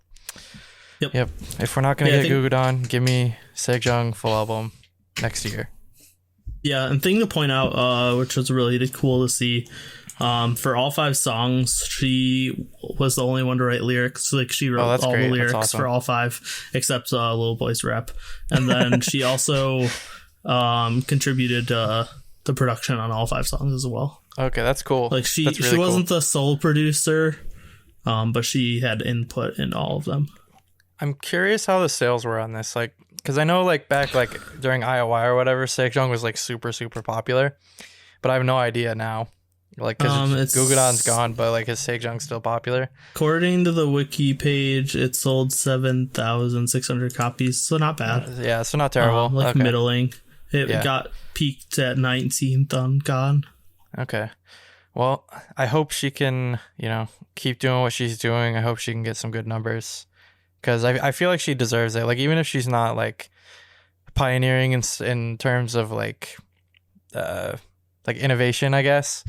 yep. If we're not gonna get Gugudan, give me Sejeong full album next year. Yeah, and thing to point out, which was really cool to see, for all 5 songs, she was the only one to write lyrics. Like, she wrote all the lyrics for all 5, except Little Boy's rap. And then she also contributed the production on all 5 songs as well. Okay, that's cool. Like, she wasn't the sole producer, but she had input in all of them. I'm curious how the sales were on this, like, because I know like back like during IOI or whatever, Sejeong was like super popular, but I have no idea now. Like, because Gugudan's gone, but like is Sejeong still popular? According to the wiki page, it sold 7,600 copies, so not bad. Yeah, so not terrible. Middling. It got peaked at 19th on God. Okay. Well, I hope she can, keep doing what she's doing. I hope she can get some good numbers, because I feel like she deserves it. Like, even if she's not like pioneering in terms of like innovation, I guess.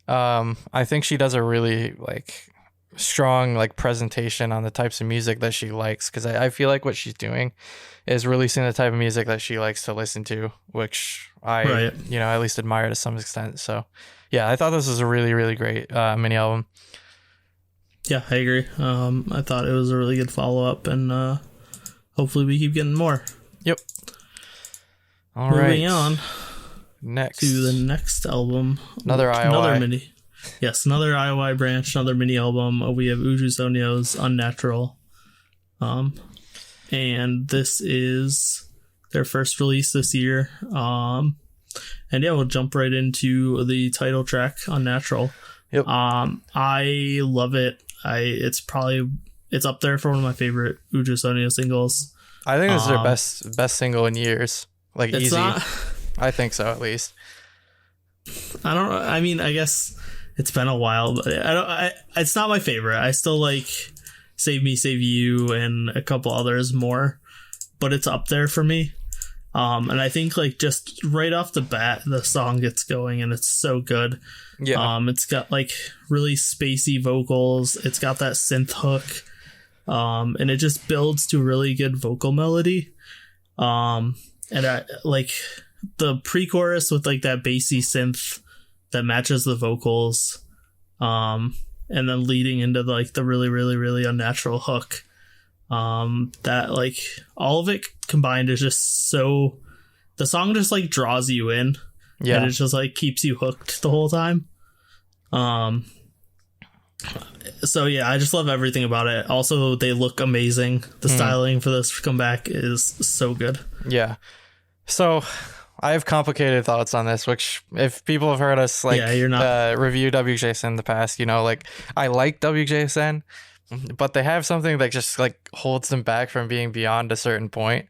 I think she does a really like strong like presentation on the types of music that she likes, because I feel like what she's doing is releasing the type of music that she likes to listen to, which I at least admire to some extent. So yeah, I thought this was a really, really great mini album. Yeah, I agree. I thought it was a really good follow-up, and hopefully we keep getting more. Yep. All Moving right. on next to the next album. Another IOI. Another mini. Yes, another IOI branch, another mini album. We have Uju Sonyo's Unnatural. And this is their first release this year. And yeah, we'll jump right into the title track, Unnatural. Yep. I love it. It's up there for one of my favorite Uju Sonyo singles. I think this is their best single in years. Like, easy. I think so, at least. I don't know. I mean, I guess it's been a while, but it's not my favorite. I still like Save Me, Save You and a couple others more, but it's up there for me. And I think like just right off the bat, the song gets going and it's so good. Yeah. It's got like really spacey vocals. It's got that synth hook. And it just builds to really good vocal melody. And I like the pre-chorus with like that bassy synth that matches the vocals. And then leading into like the really, really, really unnatural hook. That like all of it combined is just so, the song just like draws you in. Yeah. And it just like keeps you hooked the whole time. So yeah, I just love everything about it. Also, they look amazing. The styling for this comeback is so good. Yeah. So I have complicated thoughts on this, which if people have heard us like review WJSN in the past, like I like WJSN, but they have something that just like holds them back from being beyond a certain point.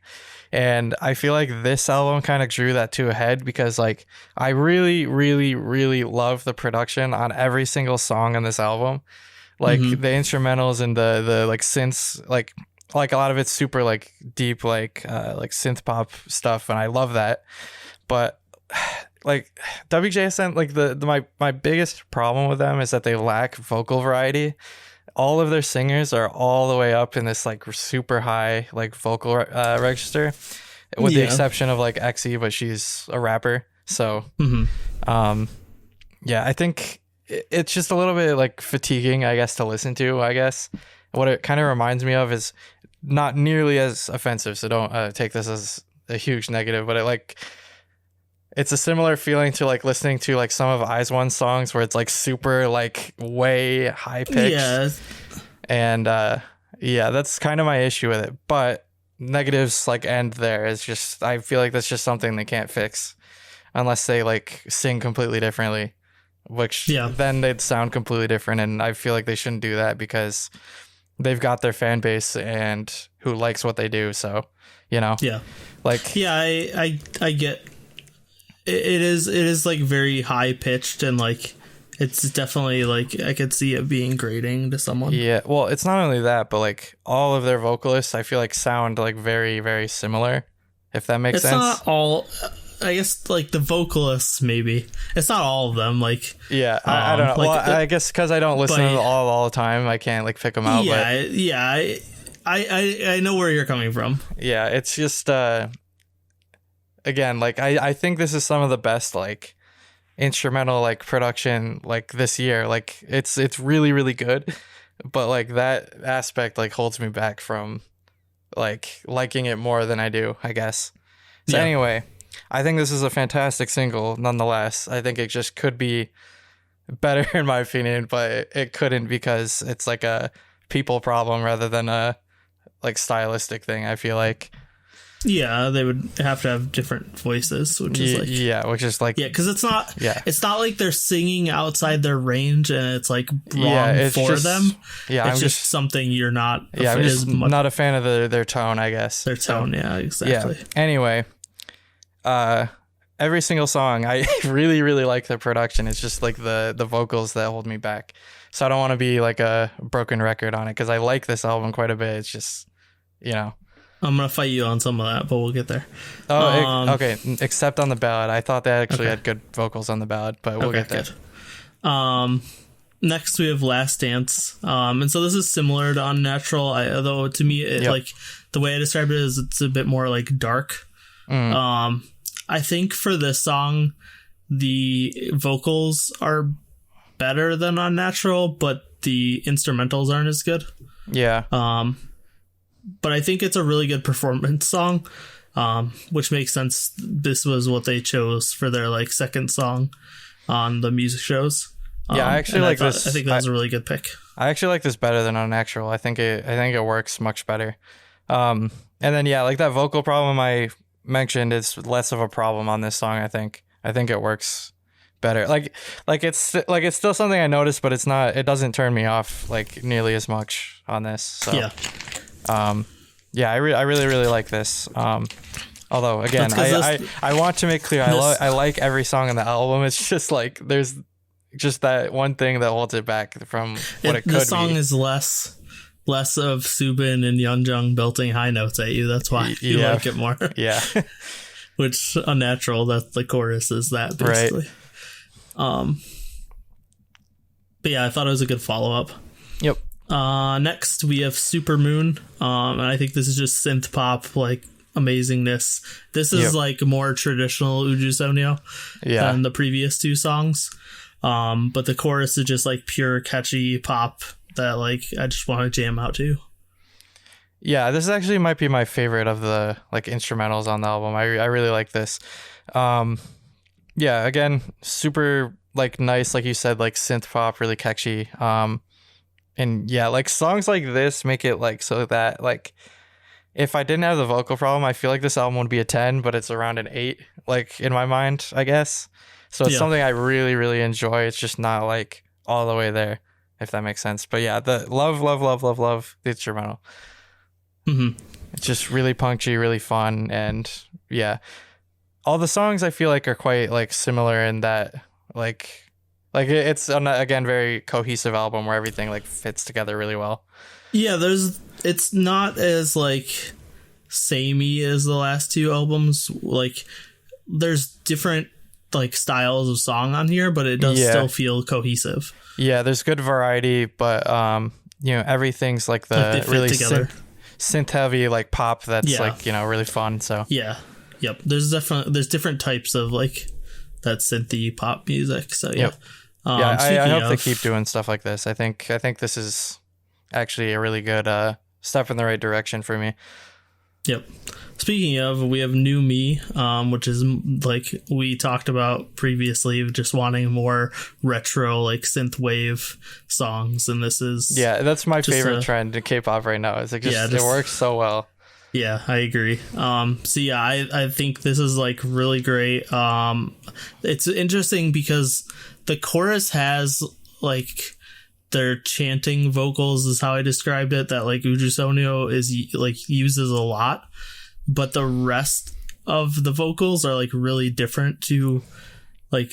And I feel like this album kind of drew that to a head, because like I really, really, really love the production on every single song on this album. Like the instrumentals and the like synths, like a lot of it's super like deep, like synth pop stuff, and I love that. But like WJSN, like my biggest problem with them is that they lack vocal variety. All of their singers are all the way up in this like super high like vocal register, with the exception of like Exy, but she's a rapper. So yeah, I think it's just a little bit like fatiguing, I guess, to listen to. I guess what it kind of reminds me of is not nearly as offensive, so don't take this as a huge negative, but it's a similar feeling to like listening to like some of IZ*ONE's songs, where it's like super like way high pitched. Yeah. And yeah, that's kind of my issue with it. But negatives like end there. It's just, I feel like that's just something they can't fix unless they like sing completely differently, which then they'd sound completely different. And I feel like they shouldn't do that, because they've got their fan base and who likes what they do. So, like, yeah, I get. It is like very high pitched, and like it's definitely like I could see it being grating to someone. Yeah, well, it's not only that, but like all of their vocalists, I feel like sound like very, very similar. If that makes sense. It's not all. I guess like the vocalists, maybe it's not all of them. Like I don't know. Like, well, I guess because I don't listen to them all the time, I can't like pick them out. Yeah, I know where you're coming from. Yeah, it's just again, like I think this is some of the best like instrumental like production like this year. Like it's really, really good, but like that aspect like holds me back from like liking it more than I do, I guess. So anyway, I think this is a fantastic single nonetheless. I think it just could be better in my opinion, but it couldn't, because it's like a people problem rather than a like stylistic thing, I feel like. Yeah, they would have to have different voices, which is like because it's not like they're singing outside their range and it's like wrong for them. Yeah, it's just something you're not. Yeah, I'm just not a fan of their tone, I guess. Their tone, exactly. Yeah. Anyway, every single song, I really, really like the production. It's just like the vocals that hold me back. So I don't want to be like a broken record on it, because I like this album quite a bit. It's just, I'm going to fight you on some of that, but we'll get there. Oh, okay. Except on the ballad. I thought they actually had good vocals on the ballad, but we'll get there. Good. next we have Last Dance. And so this is similar to Unnatural, although to me, like the way I described it is it's a bit more like dark. I think for this song, the vocals are better than Unnatural, but the instrumentals aren't as good. Yeah. But I think it's a really good performance song, which makes sense. This was what they chose for their like second song on the music shows. Yeah, I actually like this. I think that was a really good pick. I actually like this better than Unnatural. I think it works much better. And then like that vocal problem I mentioned is less of a problem on this song. I think it works better. Like it's still something I noticed, but it doesn't turn me off like nearly as much on this. So I really like this. Although again, I want to make clear I like every song on the album. It's just like there's just that one thing that holds it back from what it could be. The song is less of Subin and Yeonjung belting high notes at you. That's why you like it more. Yeah. Which Unnatural, that's the chorus is that basically. Right. But yeah, I thought it was a good follow-up. Yep. Next we have Supermoon. And I think this is just synth pop like amazingness. This is like more traditional Uju Sonyo than the previous two songs. But the chorus is just like pure catchy pop that like I just want to jam out to. Yeah, this actually might be my favorite of the like instrumentals on the album. I really like this. Again, super like nice, like you said, like synth pop, really catchy. And yeah, like songs like this make it like so that like if I didn't have the vocal problem, I feel like this album would be a 10, but it's around an 8, like in my mind, I guess. So it's something I really, really enjoy. It's just not like all the way there, if that makes sense. But yeah, the love the instrumental. Mm-hmm. It's just really punchy, really fun, and yeah, all the songs I feel like are quite like similar in that like it's again very cohesive album where everything like fits together really well. Yeah, it's not as like samey as the last two albums. Like there's different like styles of song on here, but it does still feel cohesive. Yeah, there's good variety, but everything's like the really synth heavy like pop that's like really fun. So there's different types of like that synthy pop music. So I hope they keep doing stuff like this. I think this is actually a really good step in the right direction for me. Yep. Speaking of, we have New Me, which is like we talked about previously, just wanting more retro like synth wave songs, and this is that's my favorite trend in K-pop right now. It's like it works so well. Yeah, I agree. I think this is like really great. It's interesting because the chorus has like their chanting vocals is how I described it, that like Uju Sonyo is like uses a lot, but the rest of the vocals are like really different to like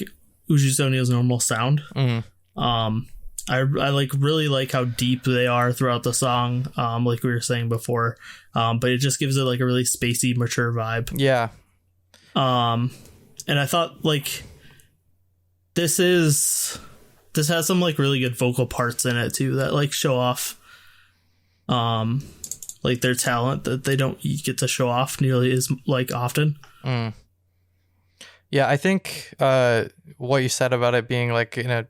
Uju Sonyo's normal sound. Mm-hmm. I like really like how deep they are throughout the song, like we were saying before, but it just gives it like a really spacey, mature vibe. Yeah. And I thought like this has some like really good vocal parts in it too that like show off like their talent that they don't get to show off nearly as like often. Yeah, I think what you said about it being like in a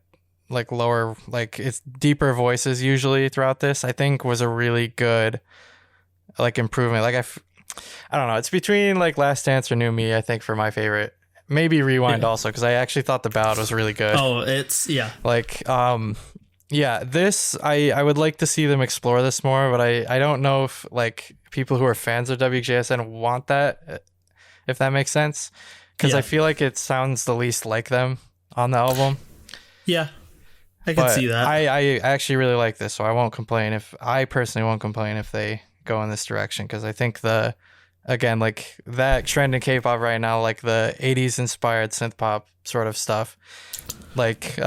like lower, like it's deeper voices usually throughout this, I think was a really good like improvement. Like I don't know, it's between like Last Dance or New Me, I think, for my favorite. Maybe Rewind also, because I actually thought the ballad was really good. Oh, it's like this I would like to see them explore this more, but I don't know if like people who are fans of WJSN want that, if that makes sense, because I feel like it sounds the least like them on the album. Yeah, I can see that. I actually really like this, so I personally won't complain if they go in this direction, because I think again, like that trend in K-pop right now, like the 80s inspired synth pop sort of stuff, like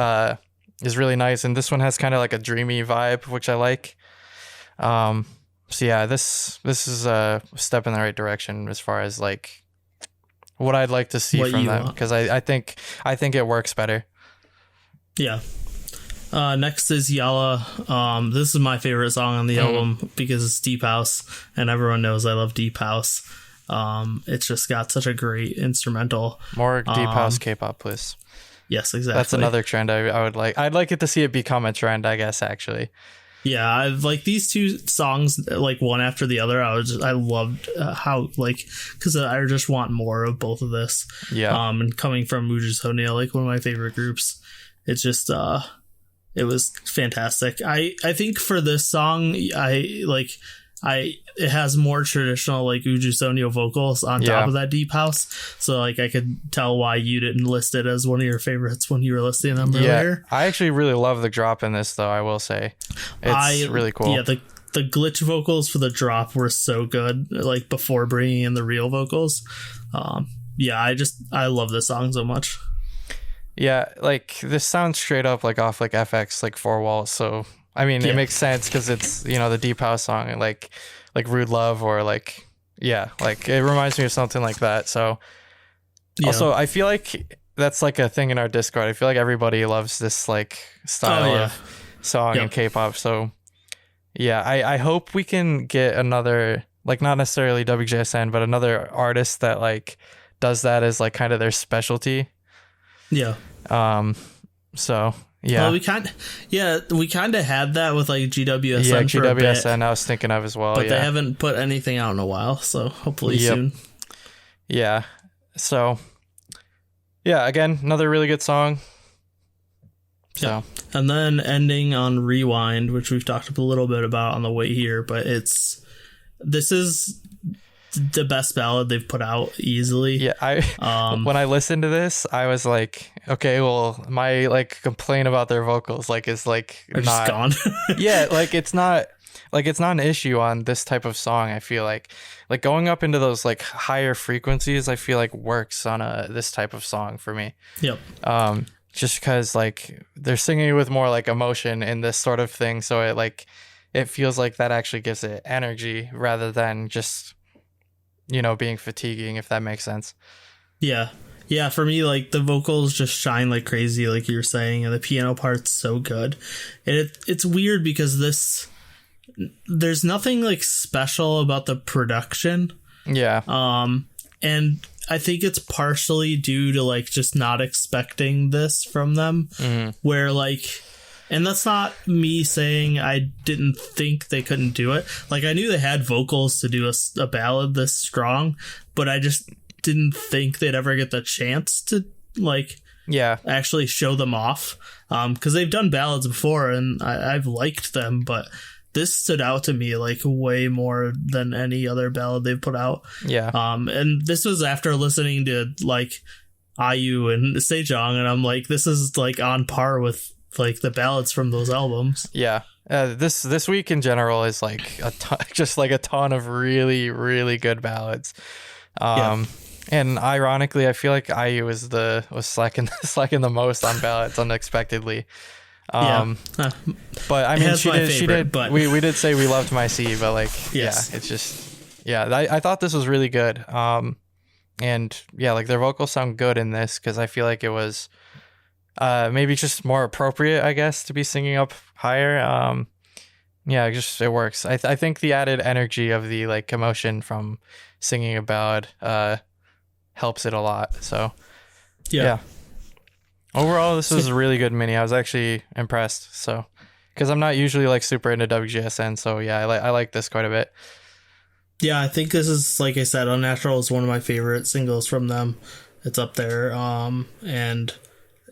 is really nice, and this one has kind of like a dreamy vibe, which I like. So yeah, this is a step in the right direction as far as like what I'd like to see from them, because I think it works better. Yeah. Next is Yalla. This is my favorite song on the album because it's deep house, and everyone knows I love deep house. It's just got such a great instrumental. More deep house K-pop, please. Yes, exactly. That's another trend I would like. I'd like it to see it become a trend, I guess, actually. Yeah, I've like these two songs, like one after the other. I loved how, like, because I just want more of both of this. Yeah. And coming from WJSN, like one of my favorite groups, it's just it was fantastic. I think for this song, it has more traditional like WJSN vocals on top of that deep house. So like I could tell why you didn't list it as one of your favorites when you were listing them earlier. I actually really love the drop in this, though. I will say it's really cool. Yeah, the glitch vocals for the drop were so good. Like before bringing in the real vocals. I love this song so much. Yeah, like this sounds straight up like off like FX like Four Walls. So I mean, it makes sense because it's, the deep house song, like Rude Love, or like it reminds me of something like that. So also, I feel like that's like a thing in our Discord. I feel like everybody loves this like style of song in K-pop. So I hope we can get another, like, not necessarily WJSN, but another artist that like does that as like kind of their specialty. Yeah. So well, we kind of had that with like GWSN. Yeah, for a bit, GWSN I was thinking of as well. But they haven't put anything out in a while, so hopefully soon. Yeah. So again, another really good song. So and then ending on Rewind, which we've talked a little bit about on the way here, but this is the best ballad they've put out easily. Yeah, when I listened to this, I was like, okay, well, my like complaint about their vocals is like not just gone. Yeah, like it's not an issue on this type of song. I feel like going up into those like higher frequencies, I feel like works on this type of song for me. Yep. Just because like they're singing with more like emotion in this sort of thing, so it feels like that actually gives it energy rather than just being fatiguing, if that makes sense. Yeah. For me, like the vocals just shine like crazy, like you were saying, and the piano part's so good. And it's weird because there's nothing like special about the production. Yeah. And I think it's partially due to like just not expecting this from them, where like, and that's not me saying I didn't think they couldn't do it. Like I knew they had vocals to do a ballad this strong, but I just didn't think they'd ever get the chance to like actually show them off. Because they've done ballads before and I've liked them, but this stood out to me like way more than any other ballad they've put out. Yeah. And this was after listening to like IU and Sejeong, and I'm like, this is like on par with like the ballads from those albums. Yeah. This week in general is like just like a ton of really, really good ballads. And ironically, I feel like IU was slacking the most on ballads unexpectedly. But I mean, she did. But we did say we loved My Sea, but like, it's just, I thought this was really good. And like their vocals sound good in this because I feel like it was maybe just more appropriate, I guess, to be singing up higher. It works. I think the added energy of the like emotion from singing a ballad helps it a lot. So overall, this was a really good mini. I was actually impressed. So because I'm not usually like super into WJSN, so I like this quite a bit. Yeah, I think this is, like I said, Unnatural is one of my favorite singles from them. It's up there. And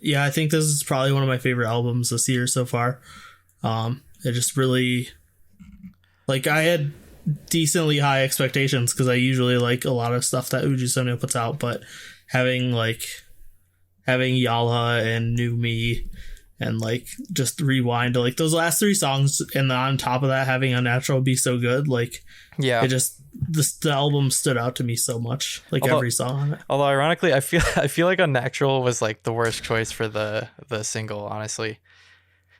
yeah, I think this is probably one of my favorite albums this year so far. It just really, like, I had decently high expectations because I usually like a lot of stuff that WJSN puts out, but having Yalla and New Me and like just Rewind, like those last three songs, and on top of that having Unnatural be so good, like it just the album stood out to me so much, like every song on it. Although ironically, I feel like Unnatural was like the worst choice for the single, honestly.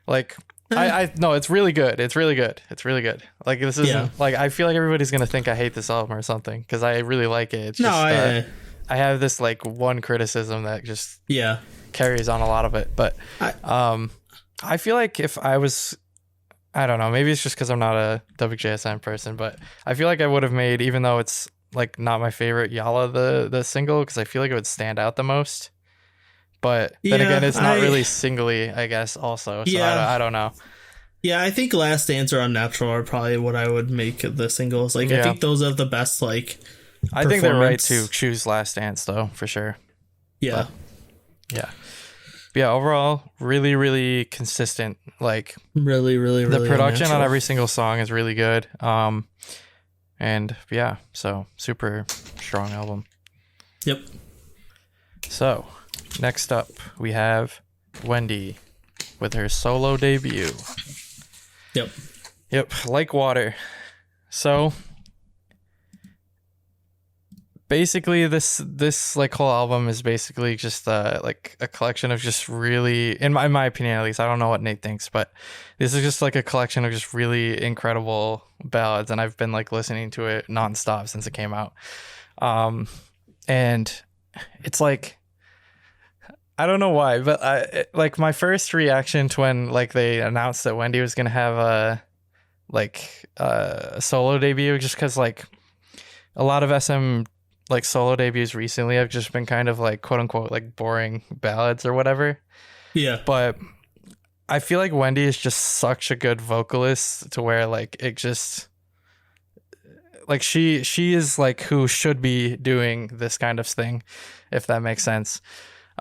Like I no, it's really good. It's really good. Like this isn't like, I feel like everybody's gonna think I hate this album or something because I really like it. It's just I have this like one criticism that just carries on a lot of it, but I feel like if I was, I don't know, maybe it's just because I'm not a WJSN person, but I feel like I would have made, even though it's like not my favorite, Yala the single, because I feel like it would stand out the most. But then again, it's not really singly, I guess, also. So I don't know. Yeah, I think Last Dance or Unnatural are probably what I would make the singles. Like, I think those are the best, like, I think they're right to choose Last Dance, though, for sure. Yeah. But yeah, overall, really, really consistent. Like, really, the production on every single song is really good. And yeah, so super strong album. Yep. So, next up, we have Wendy with her solo debut. Yep, Like Water. So basically this like whole album is basically just like a collection of just really, in my opinion at least, I don't know what Nate thinks, but this is just like a collection of just really incredible ballads, and I've been like listening to it nonstop since it came out. And it's like, I don't know why, but like my first reaction to when like they announced that Wendy was gonna have a solo debut, just because like a lot of SM like solo debuts recently have just been kind of like quote unquote like boring ballads or whatever. Yeah. But I feel like Wendy is just such a good vocalist to where like it just like she is like who should be doing this kind of thing, if that makes sense.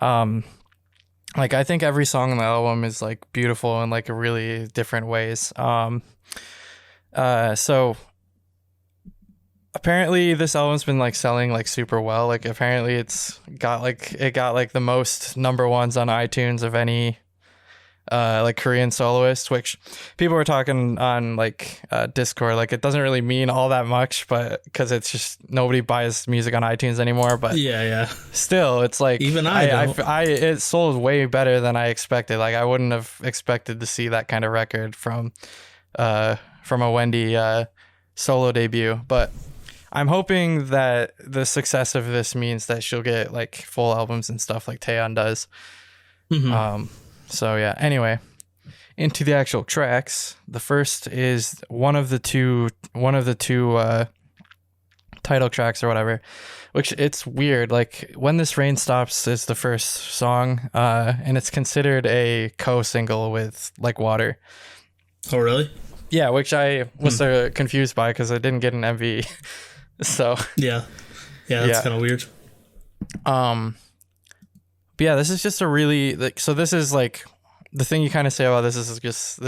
Like I think every song on the album is like beautiful in like a really different ways. So apparently this album's been like selling like super well. Like apparently it got like the most number ones on iTunes of any like Korean soloist, which people were talking on like Discord, like it doesn't really mean all that much, but because it's just nobody buys music on iTunes anymore. But yeah, still it's like even I it sold way better than I expected. Like I wouldn't have expected to see that kind of record from a Wendy solo debut, but I'm hoping that the success of this means that she'll get like full albums and stuff like Taeyeon does. So yeah, anyway, into the actual tracks. The first is one of the two title tracks or whatever, which it's weird. Like When This Rain Stops is the first song, and it's considered a co-single with Like Water. Oh, really? Yeah, which I was confused by because I didn't get an MV. So yeah, that's kind of weird. But yeah, this is just a really like, so this is like the thing you kind of say about this is just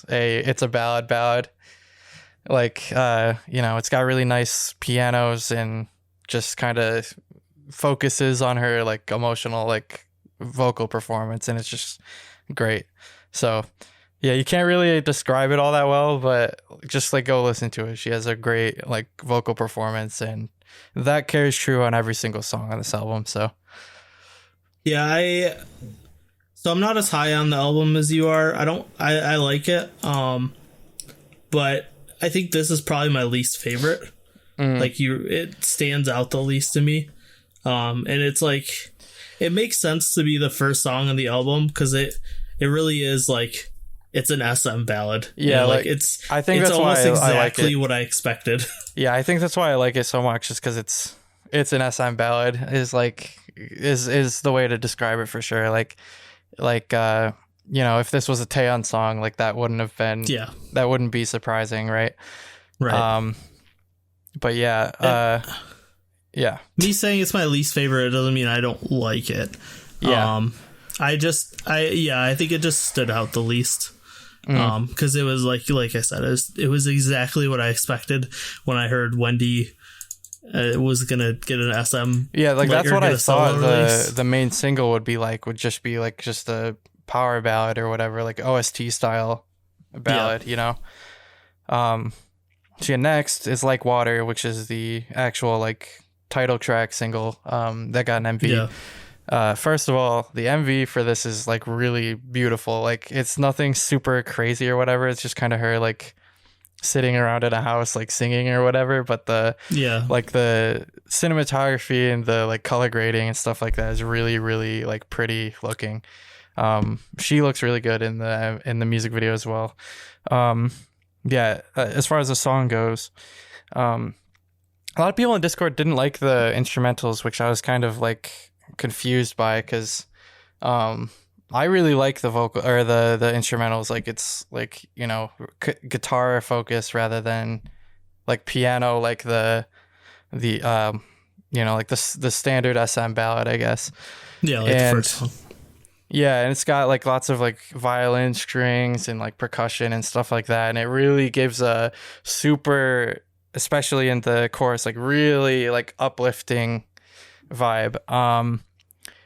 it's a ballad, like you know, it's got really nice pianos and just kind of focuses on her like emotional like vocal performance, and it's just great. So yeah, you can't really describe it all that well, but just like go listen to it. She has a great like vocal performance, and that carries true on every single song on this album. So yeah, so I'm not as high on the album as you are. I like it. But I think this is probably my least favorite. Like it stands out the least to me. And it's like, it makes sense to be the first song on the album because it really is like, it's an SM ballad. Yeah, like I think it's that's almost why exactly I like it. what I expected. Yeah, I think that's why I like it so much, just because it's an SM ballad is the way to describe it for sure. Like you know, if this was a Taeyeon song, like that wouldn't have been that wouldn't be surprising, right? But yeah, me saying it's my least favorite doesn't mean I don't like it. I think it just stood out the least. Because it was like I said, it was exactly what I expected when I heard Wendy was gonna get an SM. Yeah, like that's what I thought the main single would just be a power ballad or whatever, like OST style ballad, you know. So next is Like Water, which is the actual like title track single that got an MV. First of all, the MV for this is like really beautiful. Like it's nothing super crazy or whatever. It's just kind of her like sitting around in a house like singing or whatever. But the cinematography and the like color grading and stuff like that is really, really like pretty looking. She looks really good in the music video as well. As far as the song goes, a lot of people in Discord didn't like the instrumentals, which I was kind of like confused by, because I really like the vocal or the instrumentals. Like it's like, you know, guitar focus rather than like piano, like the you know, like the standard SM ballad, I guess. Yeah, like the first song. Yeah, and it's got like lots of like violin strings and like percussion and stuff like that, and it really gives a super, especially in the chorus, like really like uplifting vibe.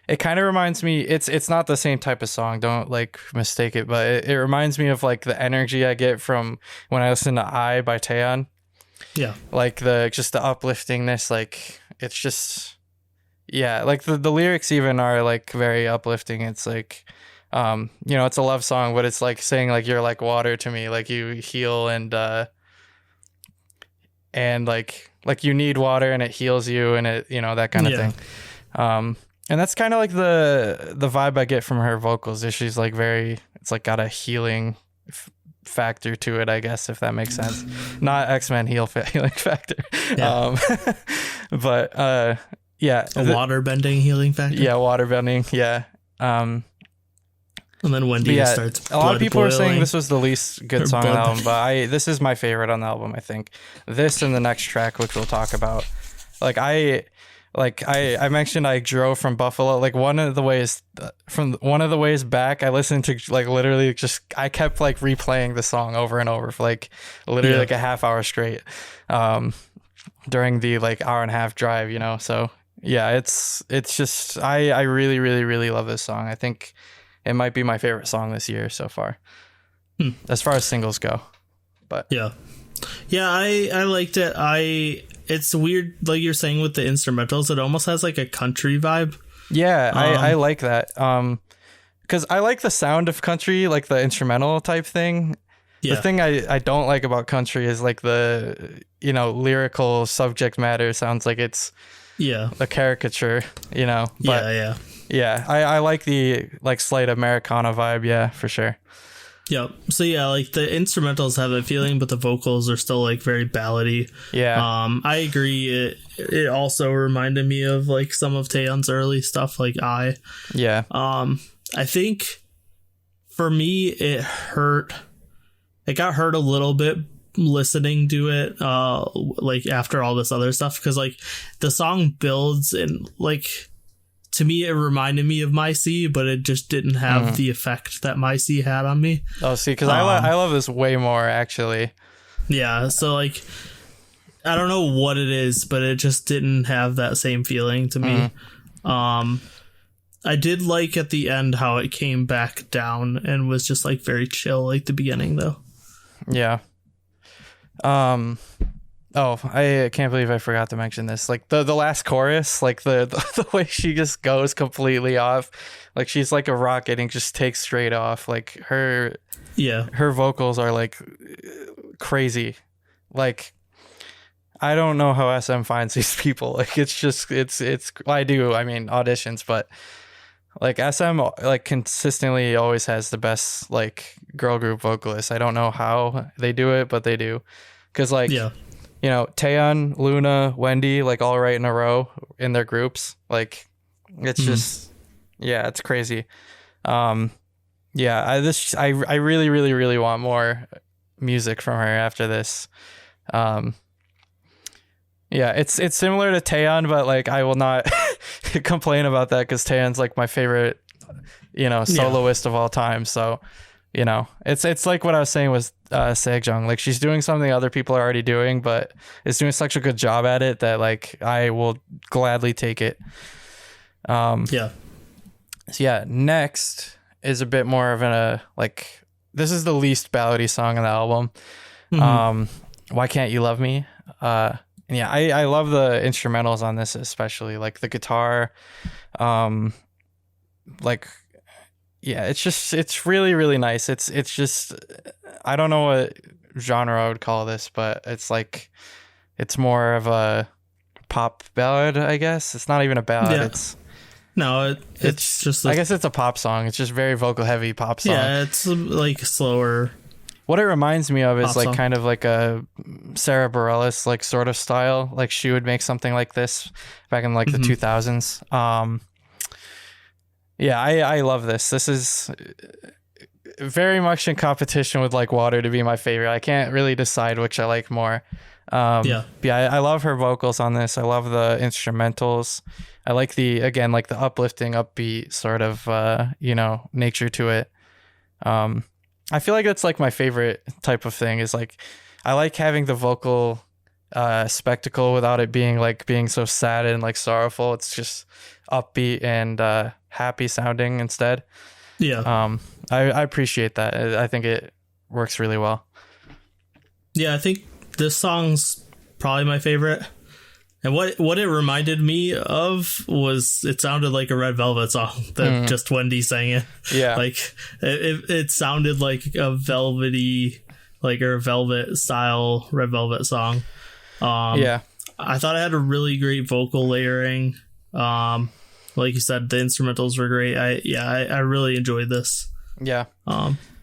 It kind of reminds me, it's not the same type of song, don't like mistake it, but it reminds me of like the energy I get from when I listen to I by Taeyeon. Yeah. Like the upliftingness, like it's just, yeah, like the lyrics even are like very uplifting. It's like, you know, it's a love song, but it's like saying like you're like water to me, like you heal and like you need water and it heals you, and it, you know, that kind of thing. And that's kind of like the vibe I get from her vocals. Is she's like very, it's like got a healing factor to it, I guess, if that makes sense. Not X-Men healing factor. Yeah. But yeah, water bending healing factor. Yeah, water bending. Yeah. And then Wendy starts. A lot of people are saying this was the least good song on the album, but this is my favorite on the album. I think this and the next track, which we'll talk about. I mentioned I drove from Buffalo. Like one of the ways back, I listened to like literally I kept like replaying the song over and over for like literally like a half hour straight during the like hour and a half drive, you know. So yeah, it's just I really, really, really love this song. I think it might be my favorite song this year so far, as far as singles go. But yeah, I liked it. It's weird, like you're saying with the instrumentals, it almost has like a country vibe. Yeah, I like that. Because I like the sound of country, like the instrumental type thing. Yeah. The thing I don't like about country is like the, you know, lyrical subject matter sounds like it's a caricature, you know. But yeah, I like the like slight Americana vibe. Yeah, for sure. Yep. So yeah, like the instrumentals have that feeling, but the vocals are still like very ballady. Yeah. I agree. It also reminded me of like some of Taeyeon's early stuff, like I. Yeah. I think for me it hurt. It got hurt a little bit listening to it, like after all this other stuff, because like the song builds and like. To me, it reminded me of My C, but it just didn't have the effect that My C had on me. Oh, see, because I love this way more, actually. Yeah, so, like, I don't know what it is, but it just didn't have that same feeling to me. I did like at the end how it came back down and was just, like, very chill, like the beginning, though. Yeah. Oh, I can't believe I forgot to mention this. Like the last chorus, like the way she just goes completely off, like she's like a rocket and just takes straight off. Like her vocals are like crazy. Like I don't know how SM finds these people. Like it's just it's I do. I mean auditions, but like SM like consistently always has the best like girl group vocalists. I don't know how they do it, but they do. 'Cause like you know, Taeyeon, Luna, Wendy, like all right in a row in their groups. Like it's just, yeah, it's crazy. I really, really, really want more music from her after this. Yeah, it's similar to Taeyeon, but like I will not complain about that because Taeyeon's like my favorite, you know, soloist of all time. So, you know, it's like what I was saying with Sejeong. Like she's doing something other people are already doing, but is doing such a good job at it that like I will gladly take it. So yeah, next is a bit more of like this is the least ballady song on the album. Why Can't You Love Me? And yeah, I love the instrumentals on this, especially like the guitar. Like yeah, it's really, really nice. It's just, I don't know what genre I would call this, but it's like, it's more of a pop ballad, I guess. It's not even a ballad. No, it's just. I guess it's a pop song. It's just very vocal heavy pop song. Yeah, it's like slower. What it reminds me of is like song. kind of like a Sarah Bareilles like sort of style. Like she would make something like this back in like the 2000s. Yeah, I love this. This is very much in competition with like Water to be my favorite. I can't really decide which I like more. Yeah, I love her vocals on this. I love the instrumentals. I like the uplifting, upbeat sort of, nature to it. I feel like that's like my favorite type of thing is like, I like having the vocal spectacle without it being so sad and like sorrowful. It's just upbeat and happy sounding instead. Yeah. I appreciate that. I think it works really well. Yeah, I think this song's probably my favorite. And what it reminded me of was it sounded like a Red Velvet song that just Wendy sang it. Yeah. Like it sounded like a velvety, like a velvet style Red Velvet song. Yeah. I thought it had a really great vocal layering. Like you said, the instrumentals were great. I really enjoyed this. Yeah.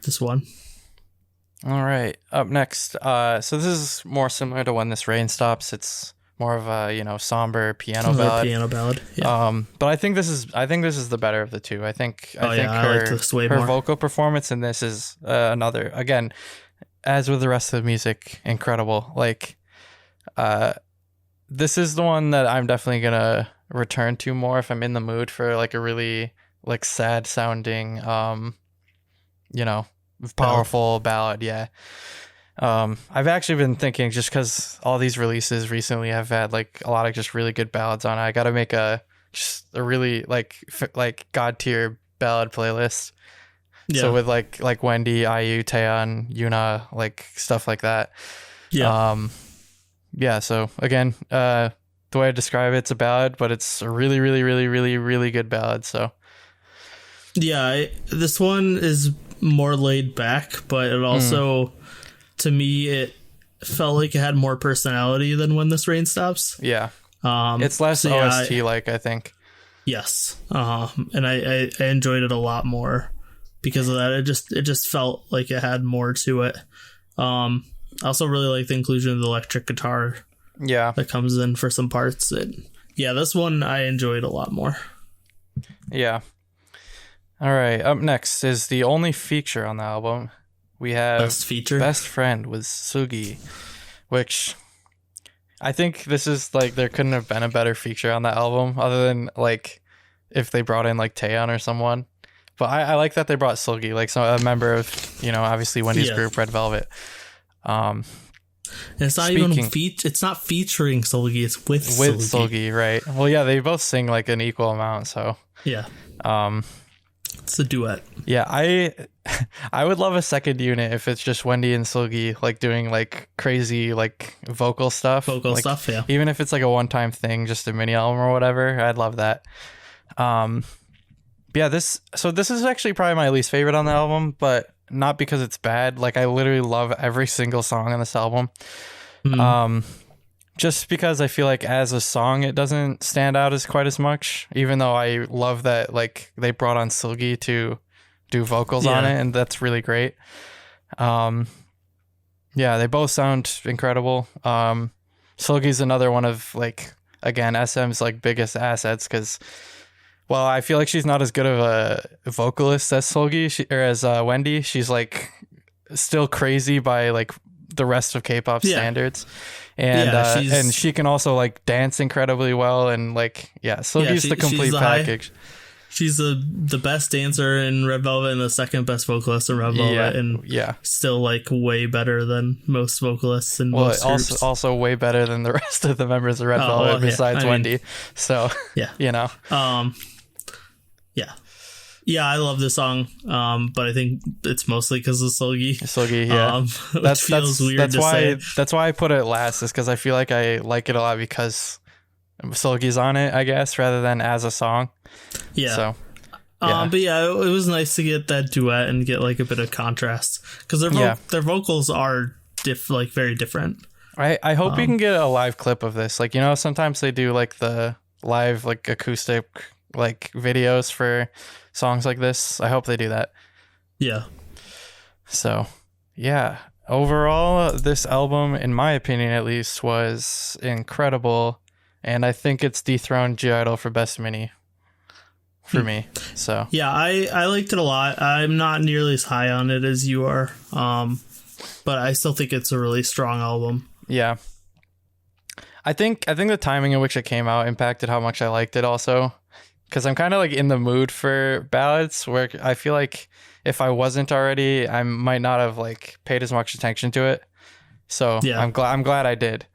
This one. All right. Up next. So this is more similar to When This Rain Stops. It's more of a, somber piano ballad. Yeah. But I think this is the better of the two. I think I like this way her more. vocal performance in this is another, again, as with the rest of the music, incredible. Like this is the one that I'm definitely going to return to more if I'm in the mood for like a really like sad sounding powerful ballad. Yeah. I've actually been thinking, just because all these releases recently have had like a lot of just really good ballads on it, I gotta make a really like god tier ballad playlist. Yeah. So with like Wendy, IU, Taeyeon, Yuna, like stuff like that. Yeah. Yeah. So again, the way I describe it's a ballad, but it's a really, really, really, really, really good ballad. So yeah, this one is more laid back, but it also, to me, it felt like it had more personality than When This Rain Stops. Yeah. It's less OST like, I think. Yes. And I enjoyed it a lot more because of that. It just felt like it had more to it. I also really like the inclusion of the electric guitar. Yeah. That comes in for some parts. This one I enjoyed a lot more. Yeah. All right. Up next is the only feature on the album. We have Best Feature. Best Friend with Sugi, which I think this is like, there couldn't have been a better feature on the album other than like if they brought in like Taeyeon or someone. But I like that they brought Sugi, like a member of, obviously Wendy's group, Red Velvet. And it's not it's not featuring Seolgi, it's with Seolgi, right? Well, yeah, they both sing like an equal amount, so yeah. It's a duet. Yeah, I would love a second unit if it's just Wendy and Seolgi like doing like crazy like vocal stuff. Yeah. Even if it's like a one-time thing, just a mini album or whatever, I'd love that. Yeah, this is actually probably my least favorite on the album, but not because it's bad. Like I literally love every single song on this album. Just because I feel like as a song it doesn't stand out as quite as much, even though I love that like they brought on Seolgi to do vocals on it, and that's really great. Yeah, they both sound incredible. Seolgi's another one of like, again, SM's like biggest assets, because well, I feel like she's not as good of a vocalist as Seolgi or as Wendy. She's like still crazy by like the rest of K-pop standards, and she can also like dance incredibly well, and like Seolgi's the complete package. She's the best dancer in Red Velvet and the second best vocalist in Red Velvet, and still like way better than most vocalists in most groups. Also way better than the rest of the members of Red Velvet besides Wendy. So Yeah, I love this song, but I think it's mostly because of Seolgi. That's feels weird. That's why I put it last, is because I feel like I like it a lot because Seolgi's on it, I guess, rather than as a song. Yeah. So, but it was nice to get that duet and get like a bit of contrast, because their vocals are very different. I hope you can get a live clip of this. Like, sometimes they do like the live like acoustic like videos for songs like this. I hope they do that. Yeah. So, yeah. Overall, this album, in my opinion at least, was incredible. And I think it's dethroned G-Idol for Best Mini for me. So yeah, I liked it a lot. I'm not nearly as high on it as you are, but I still think it's a really strong album. Yeah, I think the timing in which it came out impacted how much I liked it also, because I'm kind of like in the mood for ballads where I feel like if I wasn't already, I might not have like paid as much attention to it. So yeah. I'm glad I did.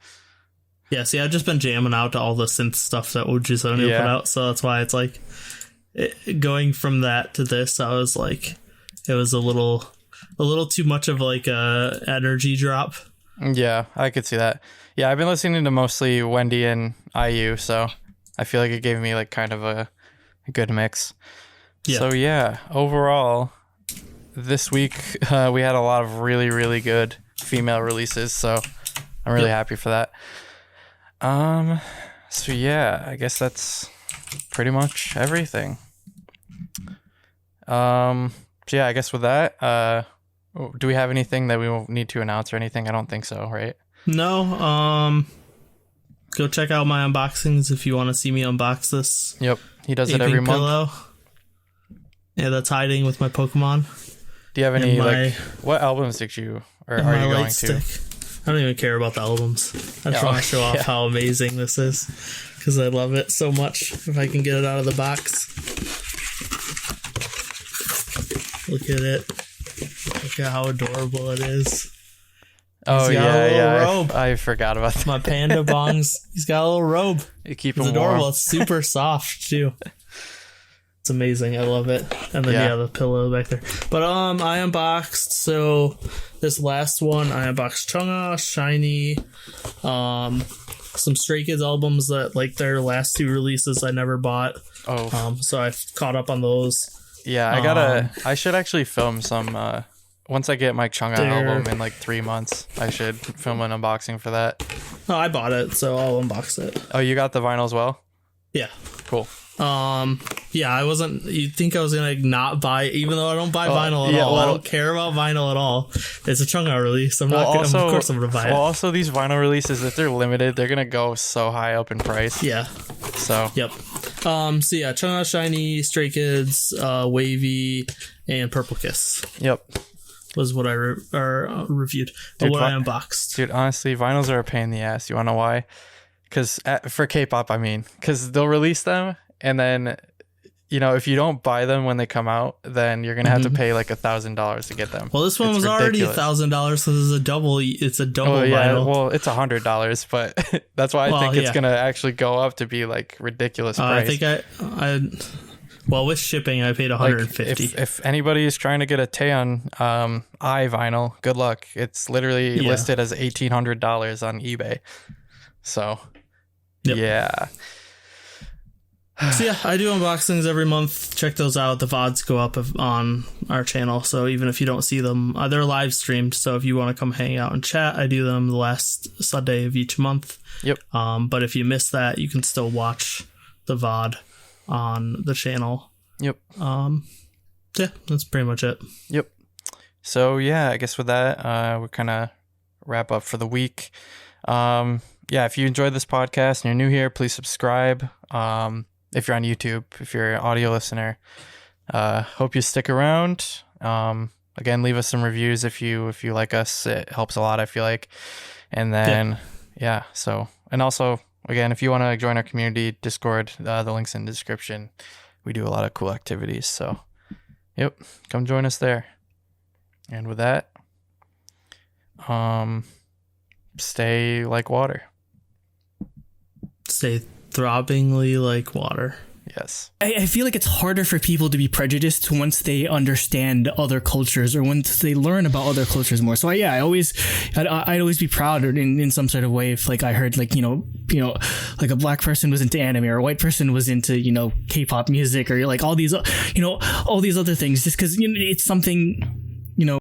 Yeah, see, I've just been jamming out to all the synth stuff that WJSN put out, so that's why it's like going from that to this. I was like, it was a little too much of like a energy drop. Yeah, I could see that. Yeah, I've been listening to mostly Wendy and IU, so I feel like it gave me like kind of a good mix. Yeah. So yeah, overall, this week we had a lot of really, really good female releases, so I'm really happy for that. So yeah, I guess that's pretty much everything. So yeah, I guess with that, do we have anything that we will need to announce or anything? I don't think so, right? No. Go check out my unboxings if you want to see me unbox this. Yep, he does it every month. Pillow. Yeah, that's hiding with my Pokemon. Do you have any like what albums did you or are you going to? I don't even care about the albums. I just want to show off how amazing this is because I love it so much. If I can get it out of the box. Look at it. Look at how adorable it is. Oh, yeah. Robe. I forgot about that. My panda bongs. He's got a little robe. You keep him adorable. warm. It's super soft, too. It's amazing. I love it. And then, the pillow back there. But I unboxed, so this last one, I unboxed Chungha, Shiny, some Stray Kids albums that, like, their last two releases I never bought. Oh. So I've caught up on those. Yeah, I should actually film some, once I get my Chungha album in, like, 3 months, I should film an unboxing for that. No, I bought it, so I'll unbox it. Oh, you got the vinyl as well? Yeah. Cool. Yeah, I wasn't. You'd think I was gonna not buy, even though I don't buy vinyl at all. Well, I don't care about vinyl at all. It's a Chungha release. I'm not. Of course, I'm gonna buy it. Well, also these vinyl releases, if they're limited, they're gonna go so high up in price. Yeah. So. Yep. So yeah, Chungha, Shiny, Stray Kids, Wavy, and Purple Kiss. Yep. Was what I reviewed. Dude, what I unboxed. Dude, honestly, vinyls are a pain in the ass. You wanna know why? Because for K-pop, I mean, because they'll release them. And then, you know, if you don't buy them when they come out, then you're going to have to pay like $1,000 to get them. Well, this one was already $1,000, so this is a double. It's a double vinyl. Well, it's $100, but that's why I think it's going to actually go up to be like ridiculous price. I think well, with shipping, I paid $150. Like if anybody is trying to get a Taeyeon vinyl, good luck. It's literally listed as $1,800 on eBay. So, yeah. So yeah, I do unboxings every month. Check those out. The VODs go up on our channel, so even if you don't see them, they're live streamed. So if you want to come hang out and chat, I do them the last Sunday of each month. Yep. But if you miss that, you can still watch the VOD on the channel. Yep. Yeah, that's pretty much it. Yep. So yeah, I guess with that, we kind of wrap up for the week. Yeah, if you enjoyed this podcast and you're new here, please subscribe. If you're on YouTube, if you're an audio listener, hope you stick around. Again, leave us some reviews if you like us. It helps a lot, I feel like. And then, so, and also, again, if you want to join our community Discord, the link's in the description. We do a lot of cool activities. So, yep, come join us there. And with that, stay like water. Stay throbbingly like water. Yes. I feel like it's harder for people to be prejudiced once they understand other cultures or once they learn about other cultures more. So I'd always be proud in some sort of way if like I heard like, you know, like a black person was into anime or a white person was into, you know, K-pop music or like all these, you know, all these other things just because, you know, it's something